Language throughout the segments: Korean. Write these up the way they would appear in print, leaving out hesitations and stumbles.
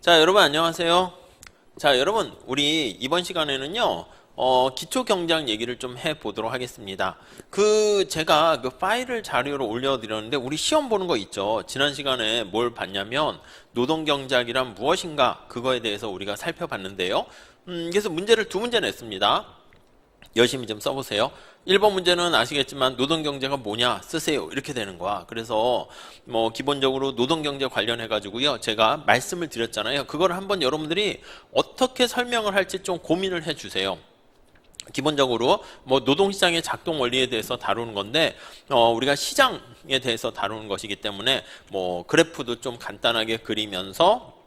자, 여러분 안녕하세요. 자, 여러분 우리 이번 시간에는요. 기초 경제학 얘기를 좀 해보도록 하겠습니다. 제가 그 파일을 자료로 올려드렸는데 우리 시험 보는 거 있죠. 지난 시간에 뭘 봤냐면 노동 경제학이란 무엇인가 그거에 대해서 우리가 살펴봤는데요. 그래서 문제를 두 문제 냈습니다. 열심히 좀 써보세요. 1번 문제는 아시겠지만 노동경제가 뭐냐 쓰세요 이렇게 되는 거야. 그래서 뭐 기본적으로 노동경제 관련해 가지고요 제가 말씀을 드렸잖아요. 그걸 한번 여러분들이 어떻게 설명을 할지 좀 고민을 해 주세요. 기본적으로 뭐 노동시장의 작동 원리에 대해서 다루는 건데 우리가 시장에 대해서 다루는 것이기 때문에 뭐 그래프도 좀 간단하게 그리면서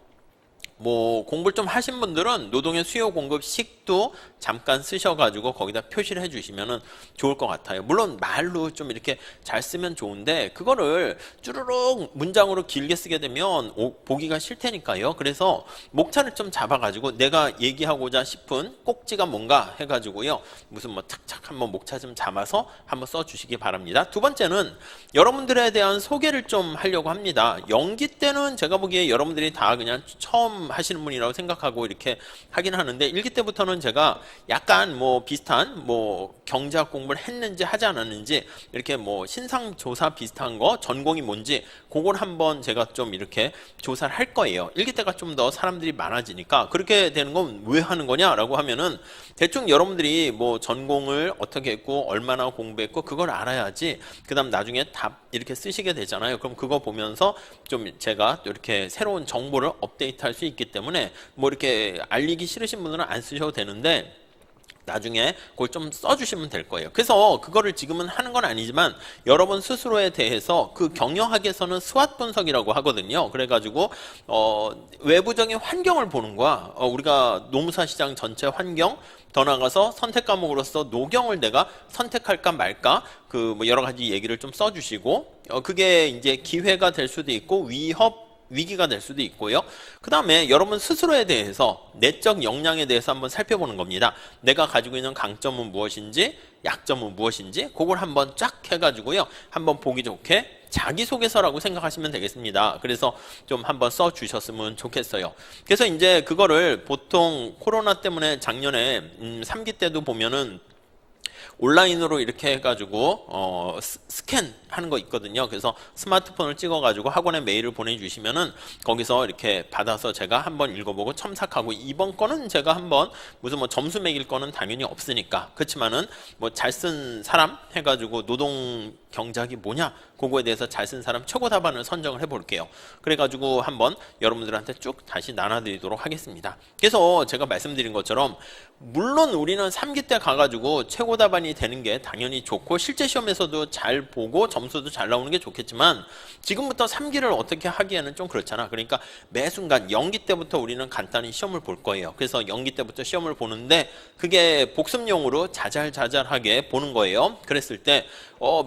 뭐 공부를 좀 하신 분들은 노동의 수요 공급 식도 잠깐 쓰셔가지고 거기다 표시를 해주시면 좋을 것 같아요. 물론 말로 좀 이렇게 잘 쓰면 좋은데 그거를 쭈루룩 문장으로 길게 쓰게 되면 보기가 싫다니까요. 그래서 목차를 좀 잡아가지고 내가 얘기하고자 싶은 꼭지가 뭔가 해가지고요 무슨 뭐 탁탁 한번 목차 좀 잡아서 한번 써주시기 바랍니다. 두 번째는 여러분들에 대한 소개를 좀 하려고 합니다. 연기 때는 제가 보기에 여러분들이 다 그냥 처음 하시는 분이라고 생각하고 이렇게 하긴 하는데 일기 때부터는 제가 약간 뭐 비슷한 뭐 경제학 공부를 했는지 하지 않았는지 이렇게 뭐 신상조사 비슷한 거 전공이 뭔지 그걸 한번 제가 좀 이렇게 조사를 할 거예요. 일기 때가 좀 더 사람들이 많아지니까 그렇게 되는 건 왜 하는 거냐라고 하면은 대충 여러분들이 뭐 전공을 어떻게 했고 얼마나 공부했고 그걸 알아야지 그 다음 나중에 답 이렇게 쓰시게 되잖아요. 그럼 그거 보면서 좀 제가 또 이렇게 새로운 정보를 업데이트할 수 있기 때문에 뭐 이렇게 알리기 싫으신 분들은 안 쓰셔도 되는데 나중에 그걸 좀 써주시면 될 거예요. 그래서 그거를 지금은 하는 건 아니지만 여러분 스스로에 대해서 그 경영학에서는 스왓 분석이라고 하거든요. 그래가지고 외부적인 환경을 보는 거야. 우리가 노무사 시장 전체 환경 더 나가서 선택 과목으로서 노경을 내가 선택할까 말까 그 뭐 여러 가지 얘기를 좀 써주시고 그게 이제 기회가 될 수도 있고 위기가 될 수도 있고요. 그 다음에 여러분 스스로에 대해서 내적 역량에 대해서 한번 살펴보는 겁니다. 내가 가지고 있는 강점은 무엇인지 약점은 무엇인지 그걸 한번 쫙 해가지고요. 한번 보기 좋게 자기소개서라고 생각하시면 되겠습니다. 그래서 좀 한번 써주셨으면 좋겠어요. 그래서 이제 그거를 보통 코로나 때문에 작년에 3기 때도 보면은 온라인으로 이렇게 해가지고 스캔하는 거 있거든요. 그래서 스마트폰을 찍어가지고 학원에 메일을 보내주시면은 거기서 이렇게 받아서 제가 한번 읽어보고 첨삭하고 이번 거는 제가 한번 무슨 뭐 점수 매길 거는 당연히 없으니까 그렇지만은 뭐 잘 쓴 사람 해가지고 노동 경제학이 뭐냐 그거에 대해서 잘 쓴 사람 최고 답안을 선정을 해볼게요. 그래가지고 한번 여러분들한테 쭉 다시 나눠드리도록 하겠습니다. 그래서 제가 말씀드린 것처럼 물론 우리는 3기 때 가가지고 최고 답안이 되는 게 당연히 좋고 실제 시험에서도 잘 보고 점수도 잘 나오는 게 좋겠지만 지금부터 3기를 어떻게 하기에는 좀 그렇잖아. 그러니까 매 순간 0기 때부터 우리는 간단히 시험을 볼 거예요. 그래서 0기 때부터 시험을 보는데 그게 복습용으로 자잘자잘하게 보는 거예요. 그랬을 때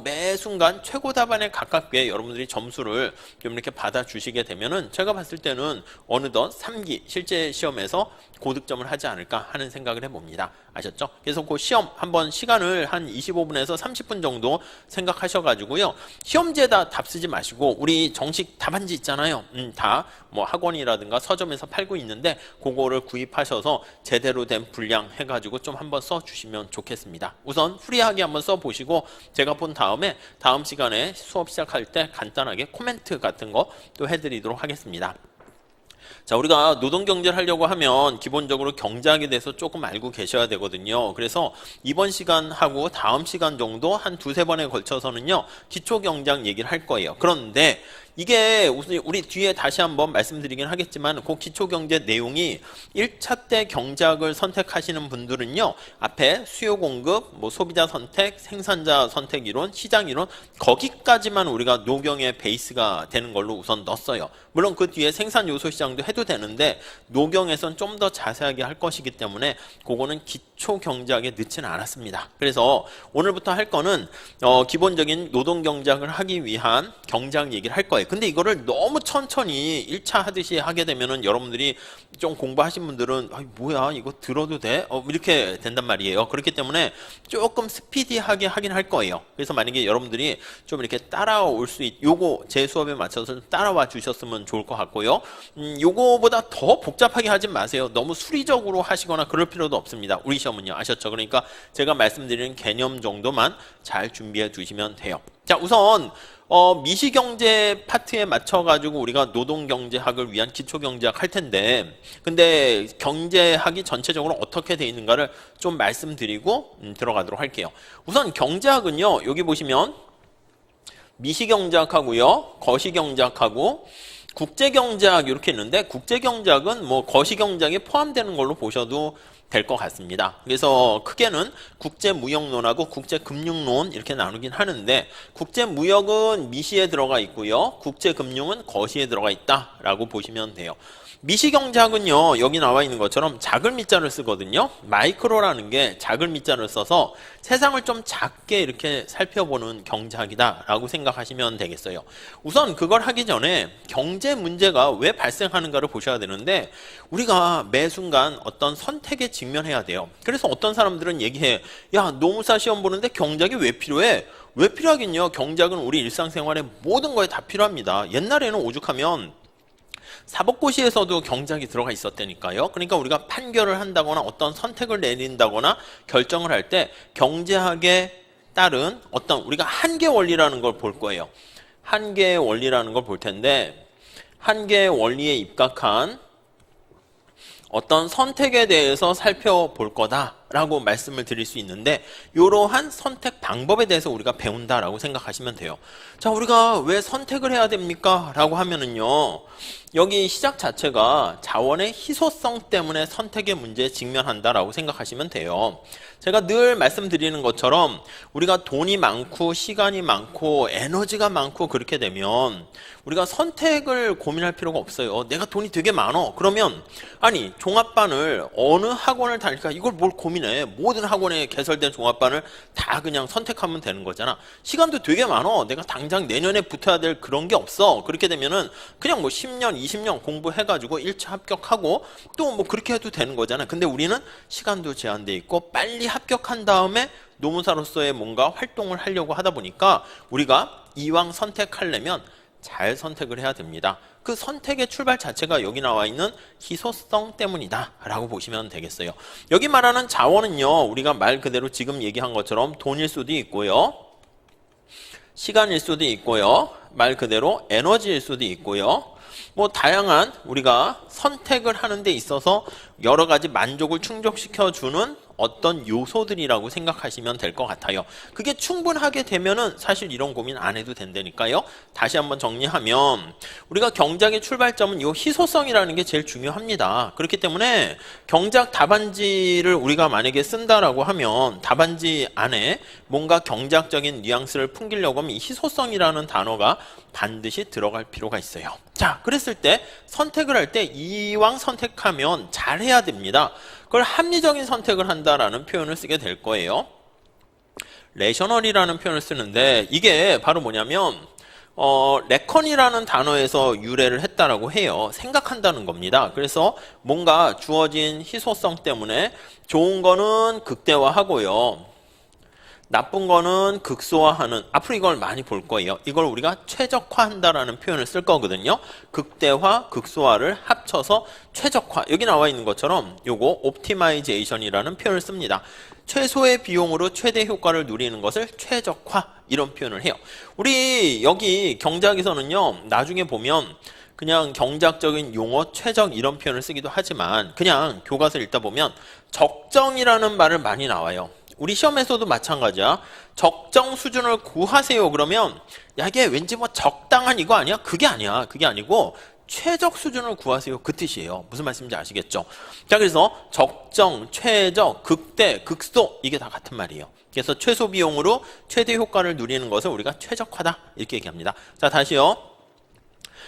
매 순간 최고 답안에 가깝게 여러분들이 점수를 좀 이렇게 받아주시게 되면은 제가 봤을 때는 어느덧 3기 실제 시험에서 고득점을 하지 않을까 하는 생각을 해봅니다. 아셨죠? 그래서 그 시험 한번 시간을 한 25분에서 30분 정도 생각하셔가지고요. 시험지에다 답 쓰지 마시고 우리 정식 답안지 있잖아요. 다 뭐 학원이라든가 서점에서 팔고 있는데 그거를 구입하셔서 제대로 된 분량 해가지고 좀 한번 써주시면 좋겠습니다. 우선 프리하게 한번 써보시고 제가 본 다음에 다음 시간에 수업 시작할 때 간단하게 코멘트 같은 거 또 해드리도록 하겠습니다. 자, 우리가 노동경제를 하려고 하면 기본적으로 경제학에 대해서 조금 알고 계셔야 되거든요. 그래서 이번 시간하고 다음 시간 정도 한 두세 번에 걸쳐서는요 기초경제학 얘기를 할 거예요. 그런데 이게 우리 뒤에 다시 한번 말씀드리긴 하겠지만 그 기초경제 내용이 1차 때 경제학을 선택하시는 분들은요 앞에 수요 공급, 뭐 소비자 선택, 생산자 선택 이론, 시장 이론 거기까지만 우리가 노경의 베이스가 되는 걸로 우선 넣었어요. 물론 그 뒤에 생산 요소 시장도 해도 되는데 노경에선 좀 더 자세하게 할 것이기 때문에 그거는 기초 경제학에 넣지는 않았습니다. 그래서 오늘부터 할 거는 기본적인 노동 경제학을 하기 위한 경제학 얘기를 할 거예요. 근데 이거를 너무 천천히 1차 하듯이 하게 되면은 여러분들이 좀 공부하신 분들은 뭐야 이거 들어도 돼? 이렇게 된단 말이에요. 그렇기 때문에 조금 스피디하게 하긴 할 거예요. 그래서 만약에 여러분들이 좀 이렇게 따라올 수 요거 제 수업에 맞춰서 좀 따라와 주셨으면 좋을 것 같고요. 요거보다 더 복잡하게 하진 마세요. 너무 수리적으로 하시거나 그럴 필요도 없습니다. 우리 시험은요. 아셨죠? 그러니까 제가 말씀드리는 개념 정도만 잘 준비해 두시면 돼요. 자, 우선 미시경제 파트에 맞춰가지고 우리가 노동경제학을 위한 기초경제학 할 텐데, 근데 경제학이 전체적으로 어떻게 돼 있는가를 좀 말씀드리고 들어가도록 할게요. 우선 경제학은요, 여기 보시면 미시경제학하고요, 거시경제학하고 국제경제학 이렇게 있는데, 국제경제학은 뭐 거시경제학에 포함되는 걸로 보셔도 될 것 같습니다. 그래서 크게는 국제무역론하고 국제금융론 이렇게 나누긴 하는데, 국제무역은 미시에 들어가 있고요, 국제금융은 거시에 들어가 있다라고 보시면 돼요. 미시경제학은요, 여기 나와 있는 것처럼 작을 미자를 쓰거든요. 마이크로라는 게 작을 미자를 써서 세상을 좀 작게 이렇게 살펴보는 경제학이다라고 생각하시면 되겠어요. 우선 그걸 하기 전에 경제 문제가 왜 발생하는가를 보셔야 되는데, 우리가 매 순간 어떤 선택에 직면해야 돼요. 그래서 어떤 사람들은 얘기해, 야, 노무사 시험 보는데 경제학이 왜 필요해? 왜 필요하겠냐? 경제학은 우리 일상생활의 모든 거에 다 필요합니다. 옛날에는 오죽하면 사법고시에서도 경제학이 들어가 있었다니까요. 그러니까 우리가 판결을 한다거나 어떤 선택을 내린다거나 결정을 할 때 경제학에 따른 어떤 우리가 한계 원리라는 걸 볼 거예요. 한계의 원리라는 걸 볼 텐데, 한계의 원리에 입각한 어떤 선택에 대해서 살펴볼 거다라고 말씀을 드릴 수 있는데, 이러한 선택 방법에 대해서 우리가 배운다라고 생각하시면 돼요. 자, 우리가 왜 선택을 해야 됩니까? 라고 하면은요, 여기 시작 자체가 자원의 희소성 때문에 선택의 문제에 직면한다라고 생각하시면 돼요. 제가 늘 말씀드리는 것처럼 우리가 돈이 많고 시간이 많고 에너지가 많고 그렇게 되면 우리가 선택을 고민할 필요가 없어요. 내가 돈이 되게 많어. 그러면 아니 종합반을 어느 학원을 다닐까? 이걸 뭘 고민해. 모든 학원에 개설된 종합반을 다 그냥 선택하면 되는 거잖아. 시간도 되게 많어. 내가 당장 내년에 붙어야 될 그런 게 없어. 그렇게 되면은 그냥 뭐 10년, 20년 공부해가지고 1차 합격하고 또 뭐 그렇게 해도 되는 거잖아. 근데 우리는 시간도 제한돼 있고 빨리 합격한 다음에 노무사로서의 뭔가 활동을 하려고 하다 보니까 우리가 이왕 선택하려면 잘 선택을 해야 됩니다. 그 선택의 출발 자체가 여기 나와 있는 희소성 때문이다 라고 보시면 되겠어요. 여기 말하는 자원은요, 우리가 말 그대로 지금 얘기한 것처럼 돈일 수도 있고요, 시간일 수도 있고요, 말 그대로 에너지일 수도 있고요, 뭐 다양한 우리가 선택을 하는 데 있어서 여러 가지 만족을 충족시켜주는 어떤 요소들이라고 생각하시면 될 것 같아요. 그게 충분하게 되면은 사실 이런 고민 안 해도 된다니까요. 다시 한번 정리하면 우리가 경제학의 출발점은 이 희소성이라는 게 제일 중요합니다. 그렇기 때문에 경제학 답안지를 우리가 만약에 쓴다라고 하면 답안지 안에 뭔가 경제학적인 뉘앙스를 풍기려고 하면 이 희소성이라는 단어가 반드시 들어갈 필요가 있어요. 자, 그랬을 때 선택을 할 때 이왕 선택하면 잘해야 됩니다. 그걸 합리적인 선택을 한다라는 표현을 쓰게 될 거예요. 레셔널이라는 표현을 쓰는데 이게 바로 뭐냐면 레컨이라는 단어에서 유래를 했다라고 해요. 생각한다는 겁니다. 그래서 뭔가 주어진 희소성 때문에 좋은 거는 극대화하고요, 나쁜 거는 극소화하는, 앞으로 이걸 많이 볼 거예요. 이걸 우리가 최적화한다라는 표현을 쓸 거거든요. 극대화, 극소화를 합쳐서 최적화. 여기 나와 있는 것처럼 요거 옵티마이제이션이라는 표현을 씁니다. 최소의 비용으로 최대 효과를 누리는 것을 최적화, 이런 표현을 해요. 우리 여기 경제학에서는요, 나중에 보면 그냥 경제학적인 용어, 최적 이런 표현을 쓰기도 하지만 그냥 교과서를 읽다 보면 적정이라는 말을 많이 나와요. 우리 시험에서도 마찬가지야. 적정 수준을 구하세요. 그러면 야, 이게 왠지 뭐 적당한 이거 아니야? 그게 아니야. 그게 아니고 최적 수준을 구하세요. 그 뜻이에요. 무슨 말씀인지 아시겠죠? 자, 그래서 적정, 최적, 극대, 극소, 이게 다 같은 말이에요. 그래서 최소 비용으로 최대 효과를 누리는 것을 우리가 최적화다, 이렇게 얘기합니다. 자, 다시요.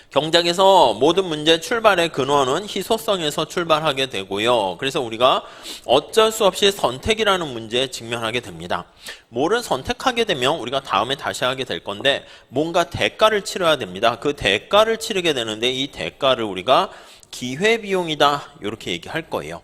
경작에서 모든 문제 출발의 근원은 희소성에서 출발하게 되고요. 그래서 우리가 어쩔 수 없이 선택이라는 문제에 직면하게 됩니다. 뭐를 선택하게 되면 우리가 다음에 다시 하게 될 건데 뭔가 대가를 치러야 됩니다. 그 대가를 치르게 되는데 이 대가를 우리가 기회비용이다 이렇게 얘기할 거예요.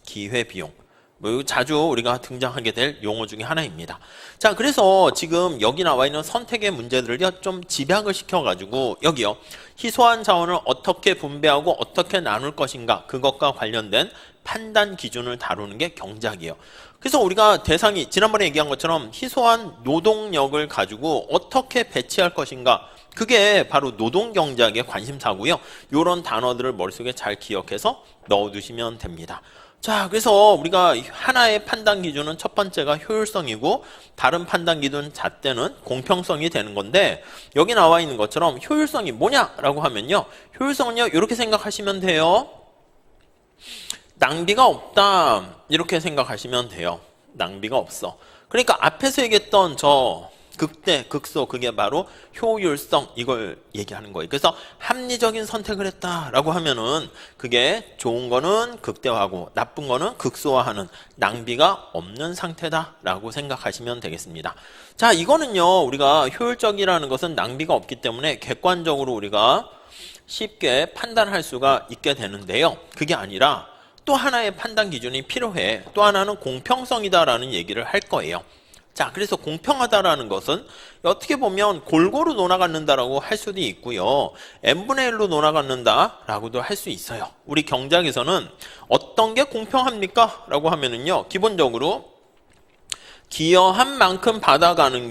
기회비용. 뭐 자주 우리가 등장하게 될 용어 중에 하나입니다. 자, 그래서 지금 여기 나와 있는 선택의 문제들을요 좀 집약을 시켜가지고 여기요 희소한 자원을 어떻게 분배하고 어떻게 나눌 것인가 그것과 관련된 판단 기준을 다루는 게 경작이에요. 그래서 우리가 대상이 지난번에 얘기한 것처럼 희소한 노동력을 가지고 어떻게 배치할 것인가 그게 바로 노동경작의 관심사고요. 이런 단어들을 머릿속에 잘 기억해서 넣어두시면 됩니다. 자, 그래서 우리가 하나의 판단 기준은 첫 번째가 효율성이고 다른 판단 기준 잣대는 공평성이 되는 건데 여기 나와 있는 것처럼 효율성이 뭐냐라고 하면요. 효율성은요. 이렇게 생각하시면 돼요. 낭비가 없다. 이렇게 생각하시면 돼요. 낭비가 없어. 그러니까 앞에서 얘기했던 저 극대, 극소 그게 바로 효율성 이걸 얘기하는 거예요. 그래서 합리적인 선택을 했다라고 하면은 그게 좋은 거는 극대화하고 나쁜 거는 극소화하는 낭비가 없는 상태다라고 생각하시면 되겠습니다. 자, 이거는요 우리가 효율적이라는 것은 낭비가 없기 때문에 객관적으로 우리가 쉽게 판단할 수가 있게 되는데요. 그게 아니라 또 하나의 판단 기준이 필요해. 또 하나는 공평성이다라는 얘기를 할 거예요. 자, 그래서 공평하다라는 것은 어떻게 보면 골고루 논아갖는다라고 할 수도 있고요. n분의 1로 논아갖는다라고도 할 수 있어요. 우리 경작에서는 어떤 게 공평합니까? 라고 하면은요. 기본적으로 기여한 만큼 받아가는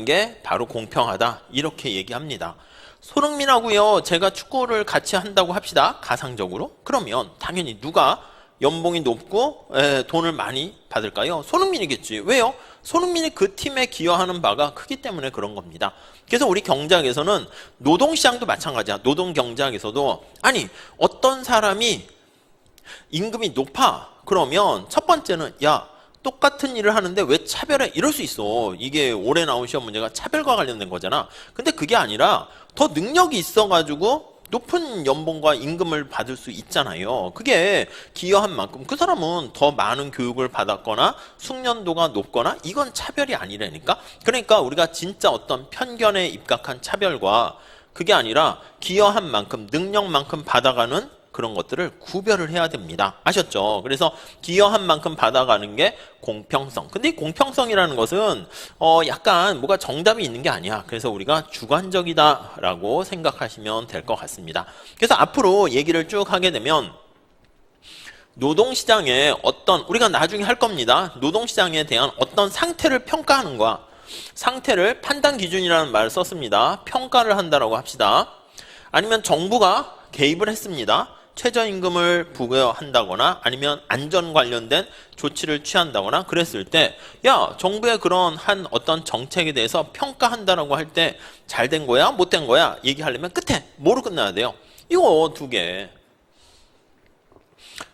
게 바로 공평하다. 이렇게 얘기합니다. 손흥민하고요. 제가 축구를 같이 한다고 합시다. 가상적으로. 그러면 당연히 누가 연봉이 높고 돈을 많이 받을까요? 손흥민이겠지. 왜요? 손흥민이 그 팀에 기여하는 바가 크기 때문에 그런 겁니다. 그래서 우리 경작에서는 노동시장도 마찬가지야. 노동경작에서도 아니 어떤 사람이 임금이 높아. 그러면 첫 번째는 야 똑같은 일을 하는데 왜 차별해? 이럴 수 있어. 이게 올해 나온 시험 문제가 차별과 관련된 거잖아. 근데 그게 아니라 더 능력이 있어가지고 높은 연봉과 임금을 받을 수 있잖아요. 그게 기여한 만큼 그 사람은 더 많은 교육을 받았거나 숙련도가 높거나 이건 차별이 아니라니까. 그러니까 우리가 진짜 어떤 편견에 입각한 차별과 그게 아니라 기여한 만큼 능력만큼 받아가는 그런 것들을 구별을 해야 됩니다. 아셨죠? 그래서 기여한 만큼 받아가는 게 공평성. 근데 이 공평성이라는 것은 약간 뭐가 정답이 있는 게 아니야. 그래서 우리가 주관적이다라고 생각하시면 될 것 같습니다. 그래서 앞으로 얘기를 쭉 하게 되면 노동시장에 우리가 나중에 할 겁니다. 노동시장에 대한 어떤 상태를 평가하는 거야. 상태를 판단 기준이라는 말을 썼습니다. 평가를 한다라고 합시다. 아니면 정부가 개입을 했습니다. 최저임금을 부과한다거나 아니면 안전 관련된 조치를 취한다거나 그랬을 때 야 정부의 그런 한 어떤 정책에 대해서 평가한다라고 할 때 잘 된 거야 못 된 거야 얘기하려면 끝에 뭐로 끝나야 돼요? 이거 두 개.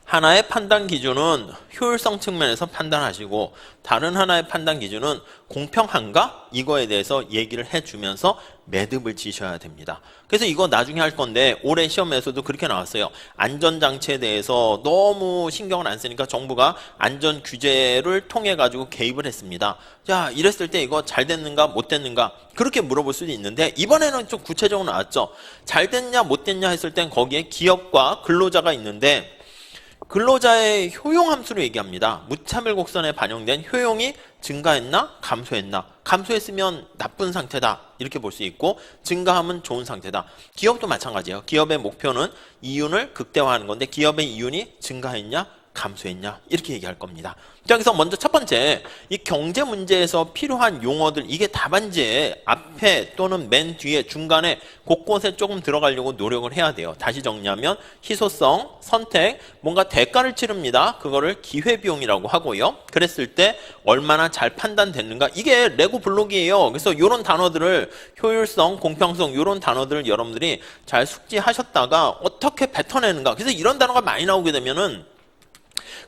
하나의 판단 기준은 효율성 측면에서 판단하시고 다른 하나의 판단 기준은 공평한가? 이거에 대해서 얘기를 해주면서 매듭을 지셔야 됩니다. 그래서 이거 나중에 할 건데 올해 시험에서도 그렇게 나왔어요. 안전장치에 대해서 너무 신경을 안 쓰니까 정부가 안전 규제를 통해 가지고 개입을 했습니다. 자, 이랬을 때 이거 잘 됐는가 못 됐는가 그렇게 물어볼 수도 있는데 이번에는 좀 구체적으로 나왔죠. 잘 됐냐 못 됐냐 했을 땐 거기에 기업과 근로자가 있는데 근로자의 효용 함수를 얘기합니다. 무차별 곡선에 반영된 효용이 증가했나 감소했나. 감소했으면 나쁜 상태다 이렇게 볼 수 있고 증가하면 좋은 상태다. 기업도 마찬가지예요. 기업의 목표는 이윤을 극대화하는 건데 기업의 이윤이 증가했냐 감소했냐 이렇게 얘기할 겁니다. 자, 그래서 먼저 첫 번째 이 경제 문제에서 필요한 용어들 이게 답안지에 앞에 또는 맨 뒤에 중간에 곳곳에 조금 들어가려고 노력을 해야 돼요. 다시 정리하면 희소성, 선택, 뭔가 대가를 치릅니다. 그거를 기회비용이라고 하고요. 그랬을 때 얼마나 잘 판단됐는가 이게 레고 블록이에요. 그래서 이런 단어들을 효율성, 공평성 이런 단어들을 여러분들이 잘 숙지하셨다가 어떻게 뱉어내는가. 그래서 이런 단어가 많이 나오게 되면은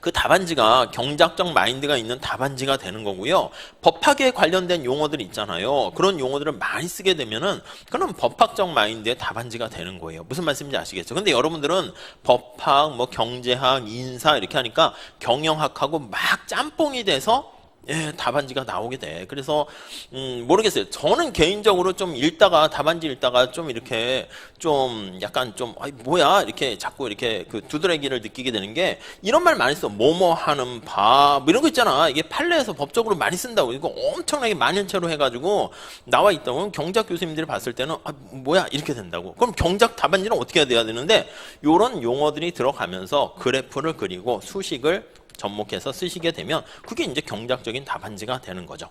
그 답안지가 경작적 마인드가 있는 답안지가 되는 거고요. 법학에 관련된 용어들이 있잖아요. 그런 용어들을 많이 쓰게 되면은 그런 법학적 마인드의 답안지가 되는 거예요. 무슨 말씀인지 아시겠죠? 근데 여러분들은 법학, 뭐 경제학, 인사 이렇게 하니까 경영학하고 막 짬뽕이 돼서 답안지가 나오게 돼. 그래서 모르겠어요. 저는 개인적으로 좀 읽다가 답안지 읽다가 좀 이렇게 좀 약간 좀 뭐야 이렇게 자꾸 이렇게 그 두드러기를 느끼게 되는 게 이런 말 많이 써. 뭐뭐 하는 바 뭐 이런 거 있잖아. 이게 판례에서 법적으로 많이 쓴다고 이거 엄청나게 만연체로 해가지고 나와 있다고 경작 교수님들이 봤을 때는 뭐야 이렇게 된다고. 그럼 경작 답안지는 어떻게 해야 되는데 이런 용어들이 들어가면서 그래프를 그리고 수식을 접목해서 쓰시게 되면 그게 이제 경작적인 답안지가 되는 거죠.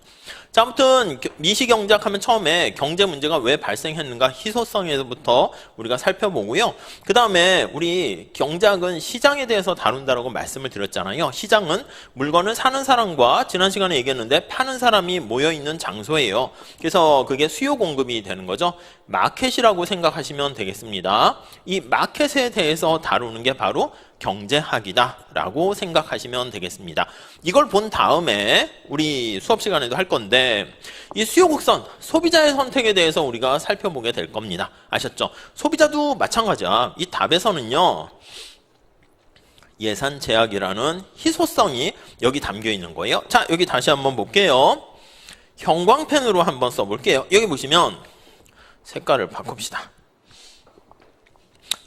자, 아무튼 미시경작 하면 처음에 경제 문제가 왜 발생했는가 희소성에서부터 우리가 살펴보고요. 그 다음에 우리 경작은 시장에 대해서 다룬다라고 말씀을 드렸잖아요. 시장은 물건을 사는 사람과 지난 시간에 얘기했는데 파는 사람이 모여있는 장소예요. 그래서 그게 수요 공급이 되는 거죠. 마켓이라고 생각하시면 되겠습니다. 이 마켓에 대해서 다루는 게 바로 경제학이다 라고 생각하시면 되겠습니다. 이걸 본 다음에 우리 수업 시간에도 할 건데 이 수요 곡선, 소비자의 선택에 대해서 우리가 살펴보게 될 겁니다. 아셨죠? 소비자도 마찬가지야. 이 답에서는요. 예산 제약이라는 희소성이 여기 담겨 있는 거예요. 자, 여기 다시 한번 볼게요. 형광펜으로 한번 써볼게요. 여기 보시면 색깔을 바꿉시다.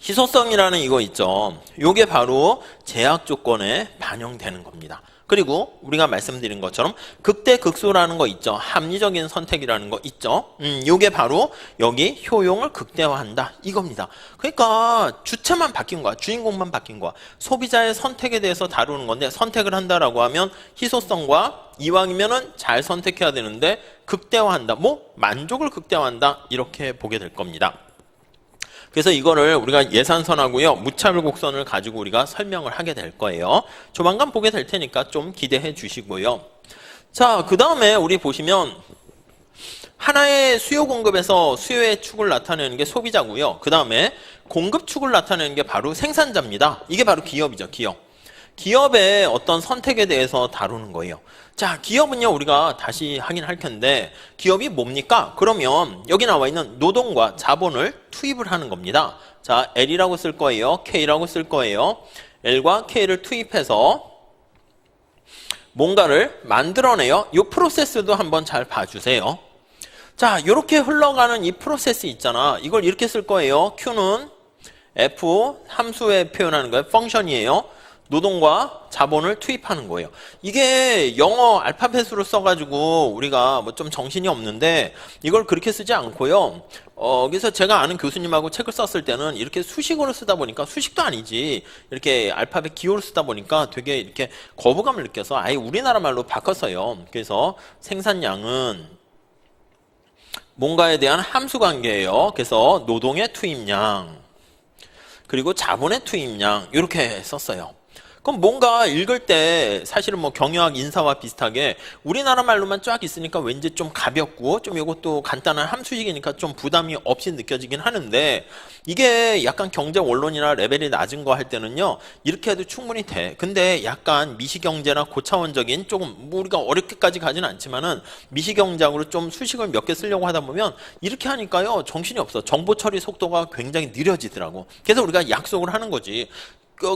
희소성이라는 이거 있죠. 이게 바로 제약 조건에 반영되는 겁니다. 그리고 우리가 말씀드린 것처럼 극대극소라는 거 있죠. 합리적인 선택이라는 거 있죠. 이게 바로 여기 효용을 극대화한다 이겁니다. 그러니까 주체만 바뀐 거야. 주인공만 바뀐 거야. 소비자의 선택에 대해서 다루는 건데 선택을 한다라고 하면 희소성과 이왕이면은 잘 선택해야 되는데 극대화한다. 뭐 만족을 극대화한다 이렇게 보게 될 겁니다. 그래서 이거를 우리가 예산선하고요. 무차별 곡선을 가지고 우리가 설명을 하게 될 거예요. 조만간 보게 될 테니까 좀 기대해 주시고요. 자, 그 다음에 우리 보시면 하나의 수요 공급에서 수요의 축을 나타내는 게 소비자고요. 그 다음에 공급 축을 나타내는 게 바로 생산자입니다. 이게 바로 기업이죠. 기업. 기업의 어떤 선택에 대해서 다루는 거예요. 자, 기업은요 우리가 다시 하긴 할 텐데 기업이 뭡니까? 그러면 여기 나와 있는 노동과 자본을 투입을 하는 겁니다. 자, L이라고 쓸 거예요. K라고 쓸 거예요. L과 K를 투입해서 뭔가를 만들어내요. 이 프로세스도 한번 잘 봐주세요. 자, 이렇게 흘러가는 이 프로세스 있잖아. 이걸 이렇게 쓸 거예요. Q는 F 함수에 표현하는 거예요. 펑션이에요. 노동과 자본을 투입하는 거예요. 이게 영어 알파벳으로 써가지고 우리가 뭐 좀 정신이 없는데 이걸 그렇게 쓰지 않고요. 그래서 제가 아는 교수님하고 책을 썼을 때는 이렇게 수식어로 쓰다 보니까 수식도 아니지 이렇게 알파벳 기호로 쓰다 보니까 되게 이렇게 거부감을 느껴서 아예 우리나라 말로 바꿨어요. 그래서 생산량은 뭔가에 대한 함수 관계예요. 그래서 노동의 투입량 그리고 자본의 투입량 이렇게 썼어요. 그럼 뭔가 읽을 때 사실은 뭐 경영학 인사와 비슷하게 우리나라 말로만 쫙 있으니까 왠지 좀 가볍고 좀 이것도 간단한 함수식이니까 좀 부담이 없이 느껴지긴 하는데 이게 약간 경제 원론이나 레벨이 낮은 거 할 때는요 이렇게 해도 충분히 돼. 근데 약간 미시경제나 고차원적인 조금 뭐 우리가 어렵게까지 가지는 않지만은 미시경제학으로 좀 수식을 몇 개 쓰려고 하다 보면 이렇게 하니까요 정신이 없어. 정보 처리 속도가 굉장히 느려지더라고. 그래서 우리가 약속을 하는 거지.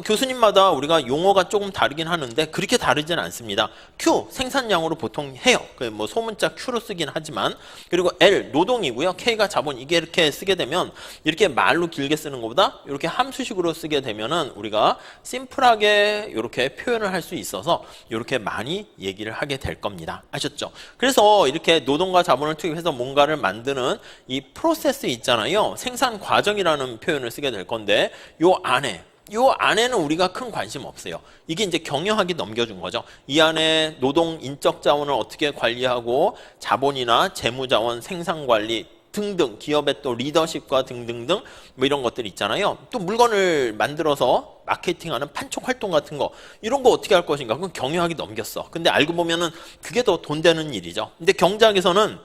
교수님마다 우리가 용어가 조금 다르긴 하는데 그렇게 다르진 않습니다. Q 생산량으로 보통 해요. 뭐 소문자 Q로 쓰긴 하지만 그리고 L 노동이고요. K가 자본 이게 이렇게 쓰게 되면 이렇게 말로 길게 쓰는 것보다 이렇게 함수식으로 쓰게 되면은 우리가 심플하게 이렇게 표현을 할 수 있어서 이렇게 많이 얘기를 하게 될 겁니다. 아셨죠? 그래서 이렇게 노동과 자본을 투입해서 뭔가를 만드는 이 프로세스 있잖아요. 생산 과정이라는 표현을 쓰게 될 건데 요 안에는 우리가 큰 관심 없어요. 이게 이제 경영학이 넘겨준 거죠. 이 안에 노동, 인적 자원을 어떻게 관리하고 자본이나 재무자원, 생산관리 등등 기업의 또 리더십과 등등등 뭐 이런 것들 있잖아요. 또 물건을 만들어서 마케팅하는 판촉 활동 같은 거 이런 거 어떻게 할 것인가 그건 경영학이 넘겼어. 근데 알고 보면은 그게 더 돈 되는 일이죠. 근데 경제학에서는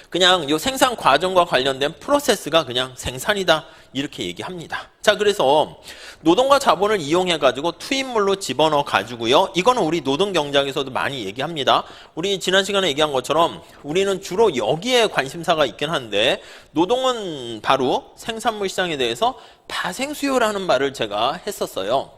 그냥 요 생산 과정과 관련된 프로세스가 그냥 생산이다 이렇게 얘기합니다. 자, 그래서 노동과 자본을 이용해 가지고 투입물로 집어넣어 가지고요. 이거는 우리 노동 경제학에서도 많이 얘기합니다. 우리 지난 시간에 얘기한 것처럼 우리는 주로 여기에 관심사가 있긴 한데 노동은 바로 생산물 시장에 대해서 파생 수요라는 말을 제가 했었어요.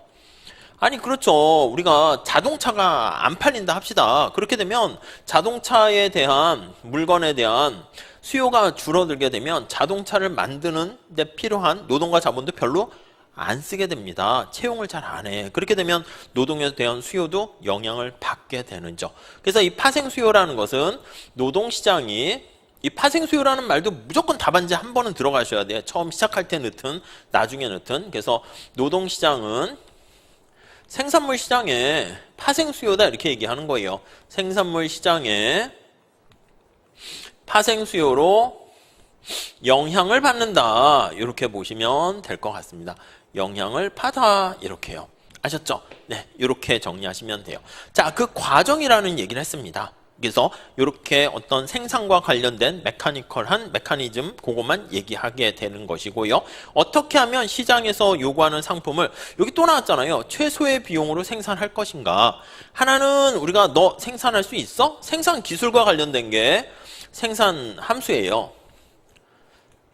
아니 그렇죠. 우리가 자동차가 안 팔린다 합시다. 그렇게 되면 자동차에 대한 물건에 대한 수요가 줄어들게 되면 자동차를 만드는 데 필요한 노동과 자본도 별로 안 쓰게 됩니다. 채용을 잘 안 해. 그렇게 되면 노동에 대한 수요도 영향을 받게 되는 죠. 그래서 이 파생 수요라는 것은 노동시장이 이 파생 수요라는 말도 무조건 답안지 한 번은 들어가셔야 돼요. 처음 시작할 때 넣든 나중에 넣든. 그래서 노동시장은 생산물 시장에 파생 수요다 이렇게 얘기하는 거예요. 생산물 시장에 파생 수요로 영향을 받는다. 이렇게 보시면 될 것 같습니다. 영향을 받아 이렇게요. 아셨죠? 네, 이렇게 정리하시면 돼요. 자, 그 과정이라는 얘기를 했습니다. 그래서 이렇게 어떤 생산과 관련된 메카니컬한 메커니즘 그것만 얘기하게 되는 것이고요. 어떻게 하면 시장에서 요구하는 상품을 여기 또 나왔잖아요. 최소의 비용으로 생산할 것인가. 하나는 우리가 너 생산할 수 있어? 생산 기술과 관련된 게 생산 함수예요.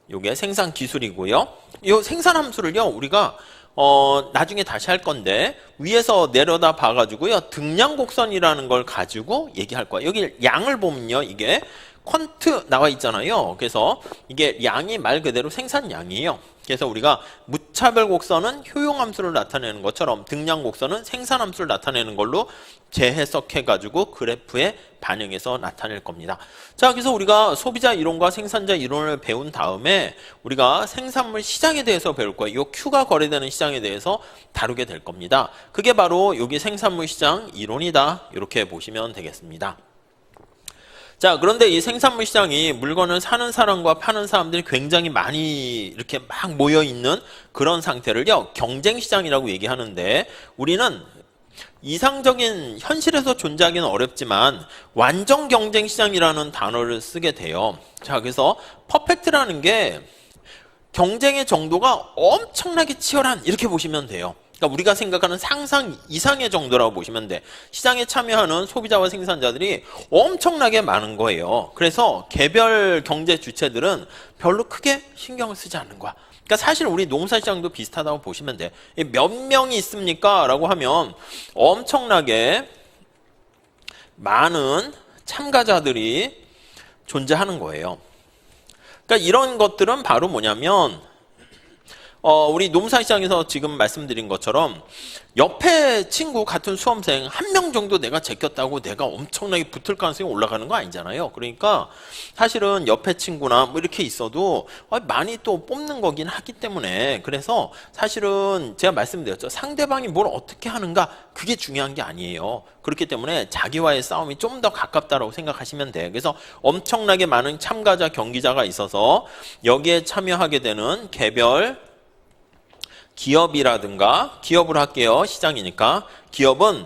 요게 생산 기술이고요. 이 생산 함수를요. 우리가 나중에 다시 할 건데 위에서 내려다 봐가지고요. 등량 곡선이라는 걸 가지고 얘기할 거예요. 여기 양을 보면요. 이게 퀀트 나와 있잖아요. 그래서 이게 양이 말 그대로 생산량이에요. 그래서 우리가 무차별 곡선은 효용함수를 나타내는 것처럼 등량 곡선은 생산함수를 나타내는 걸로 재해석해가지고 그래프에 반영해서 나타낼 겁니다. 자, 그래서 우리가 소비자 이론과 생산자 이론을 배운 다음에 우리가 생산물 시장에 대해서 배울 거예요. 이 Q가 거래되는 시장에 대해서 다루게 될 겁니다. 그게 바로 여기 생산물 시장 이론이다. 이렇게 보시면 되겠습니다. 자, 그런데 이 생산물 시장이 물건을 사는 사람과 파는 사람들이 굉장히 많이 이렇게 막 모여있는 그런 상태를요, 경쟁시장이라고 얘기하는데 우리는 이상적인 현실에서 존재하기는 어렵지만 완전 경쟁시장이라는 단어를 쓰게 돼요. 자, 그래서 퍼펙트라는 게 경쟁의 정도가 엄청나게 치열한 이렇게 보시면 돼요. 그러니까 우리가 생각하는 상상 이상의 정도라고 보시면 돼. 시장에 참여하는 소비자와 생산자들이 엄청나게 많은 거예요. 그래서 개별 경제 주체들은 별로 크게 신경을 쓰지 않는 거야. 그러니까 사실 우리 농사시장도 비슷하다고 보시면 돼. 몇 명이 있습니까? 라고 하면 엄청나게 많은 참가자들이 존재하는 거예요. 그러니까 이런 것들은 바로 뭐냐면 우리 농사시장에서 지금 말씀드린 것처럼 옆에 친구 같은 수험생 한 명 정도 내가 제꼈다고 내가 엄청나게 붙을 가능성이 올라가는 거 아니잖아요. 그러니까 사실은 옆에 친구나 뭐 이렇게 있어도 많이 또 뽑는 거긴 하기 때문에 그래서 사실은 제가 말씀드렸죠. 상대방이 뭘 어떻게 하는가 그게 중요한 게 아니에요. 그렇기 때문에 자기와의 싸움이 좀 더 가깝다고 생각하시면 돼요. 그래서 엄청나게 많은 참가자 경기자가 있어서 여기에 참여하게 되는 개별 기업이라든가 기업을 할게요. 시장이니까 기업은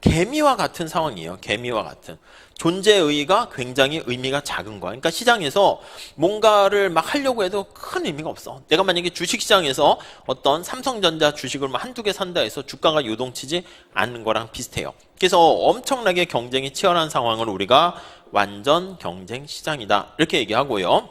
개미와 같은 상황이에요. 개미와 같은 존재의 의의가 굉장히 의미가 작은 거야. 그러니까 시장에서 뭔가를 막 하려고 해도 큰 의미가 없어. 내가 만약에 주식시장에서 어떤 삼성전자 주식을 한두 개 산다 해서 주가가 요동치지 않는 거랑 비슷해요. 그래서 엄청나게 경쟁이 치열한 상황을 우리가 완전 경쟁 시장이다 이렇게 얘기하고요.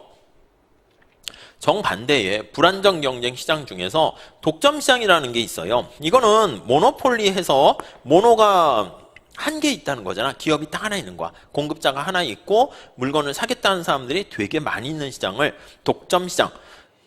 정반대의 불안정 경쟁 시장 중에서 독점 시장이라는 게 있어요. 이거는 모노폴리 해서 모노가 한 개 있다는 거잖아. 기업이 딱 하나 있는 거야. 공급자가 하나 있고 물건을 사겠다는 사람들이 되게 많이 있는 시장을 독점 시장.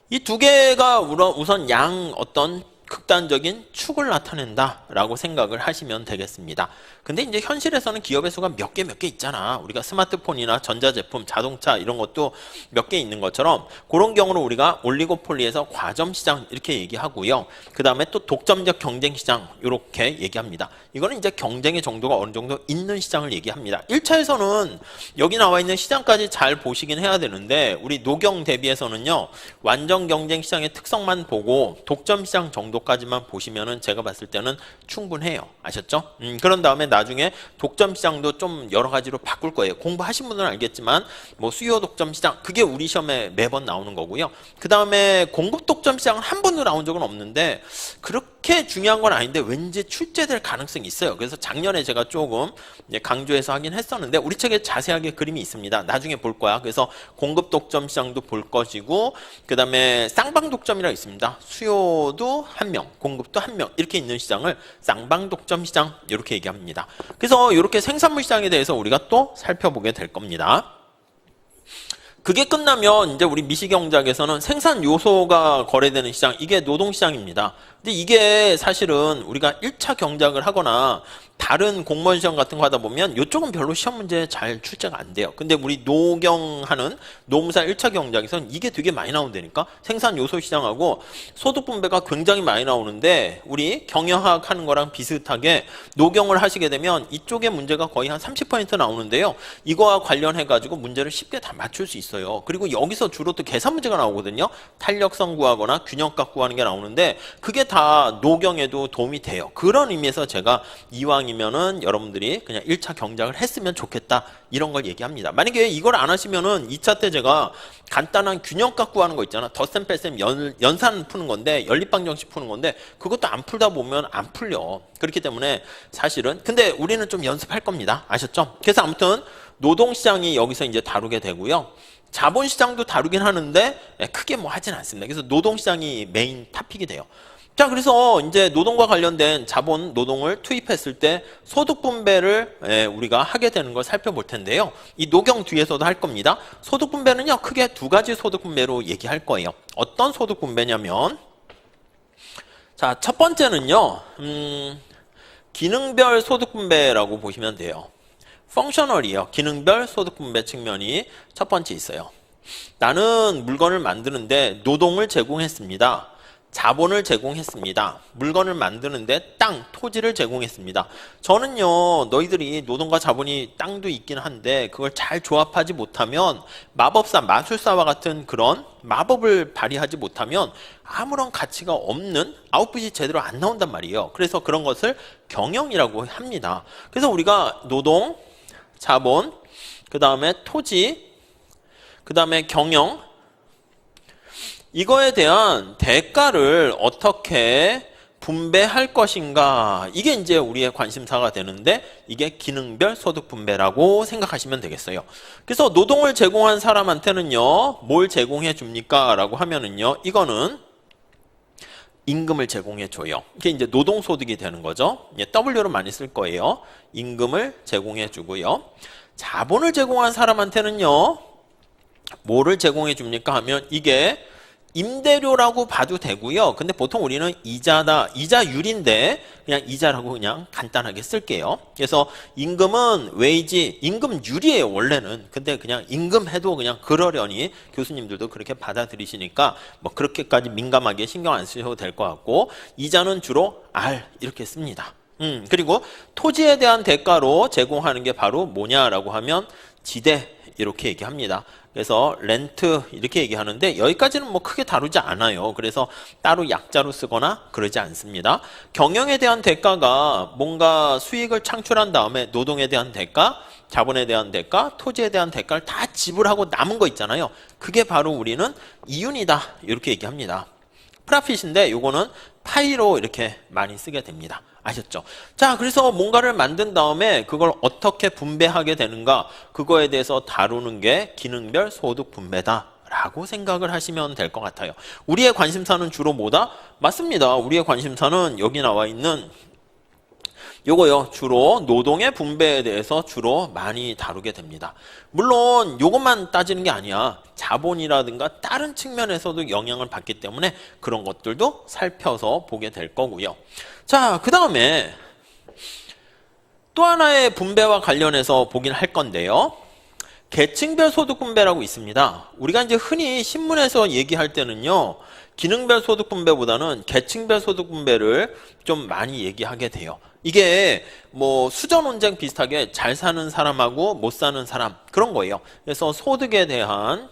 이 두 개가 우선 양 어떤 극단적인 축을 나타낸다라고 생각을 하시면 되겠습니다. 근데 이제 현실에서는 기업의 수가 몇 개 있잖아. 우리가 스마트폰이나 전자제품, 자동차 이런 것도 몇 개 있는 것처럼 그런 경우로 우리가 올리고폴리에서 과점시장 이렇게 얘기하고요. 그 다음에 또 독점적 경쟁시장 이렇게 얘기합니다. 이거는 이제 경쟁의 정도가 어느 정도 있는 시장을 얘기합니다. 1차에서는 여기 나와 있는 시장까지 잘 보시긴 해야 되는데 우리 노경 대비해서는요. 완전 경쟁시장의 특성만 보고 독점시장 정도 정도까지만 보시면은 제가 봤을 때는 충분해요. 아셨죠? 그런 다음에 나중에 독점 시장도 좀 여러 가지로 바꿀 거예요. 공부하신 분들은 알겠지만 뭐 수요 독점 시장 그게 우리 시험에 매번 나오는 거고요. 그 다음에 공급 독점 시장은 한 번도 나온 적은 없는데 그렇게 중요한 건 아닌데 왠지 출제될 가능성이 있어요. 그래서 작년에 제가 조금 강조해서 하긴 했었는데 우리 책에 자세하게 그림이 있습니다. 나중에 볼 거야. 그래서 공급 독점 시장도 볼 것이고 그 다음에 쌍방 독점이라고 있습니다. 수요도 한 명, 공급도 한 명 이렇게 있는 시장을 쌍방 독점 시장 이렇게 얘기합니다. 그래서 이렇게 생산물 시장에 대해서 우리가 또 살펴보게 될 겁니다. 그게 끝나면 이제 우리 미시경제학에서는 생산 요소가 거래되는 시장, 이게 노동시장입니다. 근데 이게 사실은 우리가 1차 경작을 하거나 다른 공무원 시험 같은 거 하다 보면 이쪽은 별로 시험 문제 잘 출제가 안 돼요. 근데 우리 노경하는 노무사 1차 경작에서는 이게 되게 많이 나온다니까. 생산 요소 시장하고 소득 분배가 굉장히 많이 나오는데 우리 경영학 하는 거랑 비슷하게 노경을 하시게 되면 이쪽에 문제가 거의 한 30% 나오는데요. 이거와 관련해 가지고 문제를 쉽게 다 맞출 수 있어요. 그리고 여기서 주로 또 계산 문제가 나오거든요. 탄력성 구하거나 균형값 구하는 게 나오는데 그게 다 노경에도 도움이 돼요. 그런 의미에서 제가 이왕이면은 여러분들이 그냥 1차 경작을 했으면 좋겠다 이런 걸 얘기합니다. 만약에 이걸 안 하시면은 2차 때 제가 간단한 균형값 구하는 거 있잖아. 덧셈 뺄셈 연산 푸는 건데 연립방정식 푸는 건데 그것도 안 풀다 보면 안 풀려. 그렇기 때문에 사실은 근데 우리는 좀 연습할 겁니다. 아셨죠? 그래서 아무튼 노동시장이 여기서 이제 다루게 되고요. 자본시장도 다루긴 하는데 크게 뭐 하진 않습니다. 그래서 노동시장이 메인 토픽이 돼요. 자, 그래서 이제 노동과 관련된 자본 노동을 투입했을 때 소득 분배를 우리가 하게 되는 걸 살펴볼 텐데요. 이 노경 뒤에서도 할 겁니다. 소득 분배는요, 크게 두 가지 소득 분배로 얘기할 거예요. 어떤 소득 분배냐면, 자, 첫 번째는요, 기능별 소득 분배라고 보시면 돼요. 펑셔널이요. 기능별 소득 분배 측면이 첫 번째 있어요. 나는 물건을 만드는데 노동을 제공했습니다. 자본을 제공했습니다. 물건을 만드는데 땅, 토지를 제공했습니다. 저는요, 너희들이 노동과 자본이 땅도 있긴 한데 그걸 잘 조합하지 못하면 마법사, 마술사와 같은 그런 마법을 발휘하지 못하면 아무런 가치가 없는 아웃풋이 제대로 안 나온단 말이에요. 그래서 그런 것을 경영이라고 합니다. 그래서 우리가 노동, 자본, 그 다음에 토지, 그 다음에 경영, 이거에 대한 대가를 어떻게 분배할 것인가, 이게 이제 우리의 관심사가 되는데 이게 기능별 소득 분배라고 생각하시면 되겠어요. 그래서 노동을 제공한 사람한테는요 뭘 제공해 줍니까 라고 하면은요 이거는 임금을 제공해 줘요. 이게 이제 노동소득이 되는 거죠. W로 많이 쓸 거예요. 임금을 제공해 주고요. 자본을 제공한 사람한테는요 뭐를 제공해 줍니까 하면 이게 임대료라고 봐도 되고요. 근데 보통 우리는 이자다, 이자율인데 그냥 이자라고 그냥 간단하게 쓸게요. 그래서 임금은 웨이지, 임금율이에요 원래는. 근데 그냥 임금 해도 그냥 그러려니 교수님들도 그렇게 받아들이시니까 뭐 그렇게까지 민감하게 신경 안 쓰셔도 될 것 같고, 이자는 주로 R 이렇게 씁니다. 그리고 토지에 대한 대가로 제공하는 게 바로 뭐냐라고 하면 지대 이렇게 얘기합니다. 그래서 렌트 이렇게 얘기하는데 여기까지는 뭐 크게 다루지 않아요. 그래서 따로 약자로 쓰거나 그러지 않습니다. 경영에 대한 대가가 뭔가 수익을 창출한 다음에 노동에 대한 대가, 자본에 대한 대가, 토지에 대한 대가를 다 지불하고 남은 거 있잖아요. 그게 바로 우리는 이윤이다 이렇게 얘기합니다. 프라핏인데 요거는 파이로 이렇게 많이 쓰게 됩니다. 아셨죠? 자, 그래서 뭔가를 만든 다음에 그걸 어떻게 분배하게 되는가, 그거에 대해서 다루는 게 기능별 소득 분배다 라고 생각을 하시면 될 것 같아요. 우리의 관심사는 주로 뭐다? 맞습니다. 우리의 관심사는 여기 나와 있는 요거요. 주로 노동의 분배에 대해서 주로 많이 다루게 됩니다. 물론 요것만 따지는 게 아니야. 자본이라든가 다른 측면에서도 영향을 받기 때문에 그런 것들도 살펴서 보게 될 거고요. 자, 그 다음에 또 하나의 분배와 관련해서 보긴 할 건데요. 계층별 소득 분배라고 있습니다. 우리가 이제 흔히 신문에서 얘기할 때는요, 기능별 소득 분배보다는 계층별 소득 분배를 좀 많이 얘기하게 돼요. 이게 뭐 수저 논쟁 비슷하게 잘 사는 사람하고 못 사는 사람 그런 거예요. 그래서 소득에 대한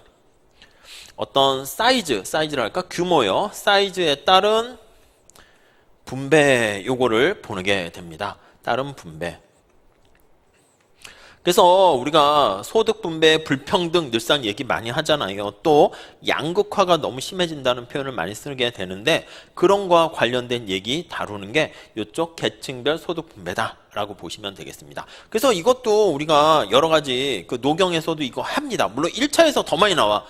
어떤 사이즈랄까 규모요. 사이즈에 따른 분배 요거를 보게 됩니다. 다른 분배. 그래서 우리가 소득 분배 불평등 늘상 얘기 많이 하잖아요. 또 양극화가 너무 심해진다는 표현을 많이 쓰게 되는데 그런 거와 관련된 얘기 다루는 게 이쪽 계층별 소득 분배다라고 보시면 되겠습니다. 그래서 이것도 우리가 여러 가지 그 노경에서도 이거 합니다. 물론 1차에서 더 많이 나와.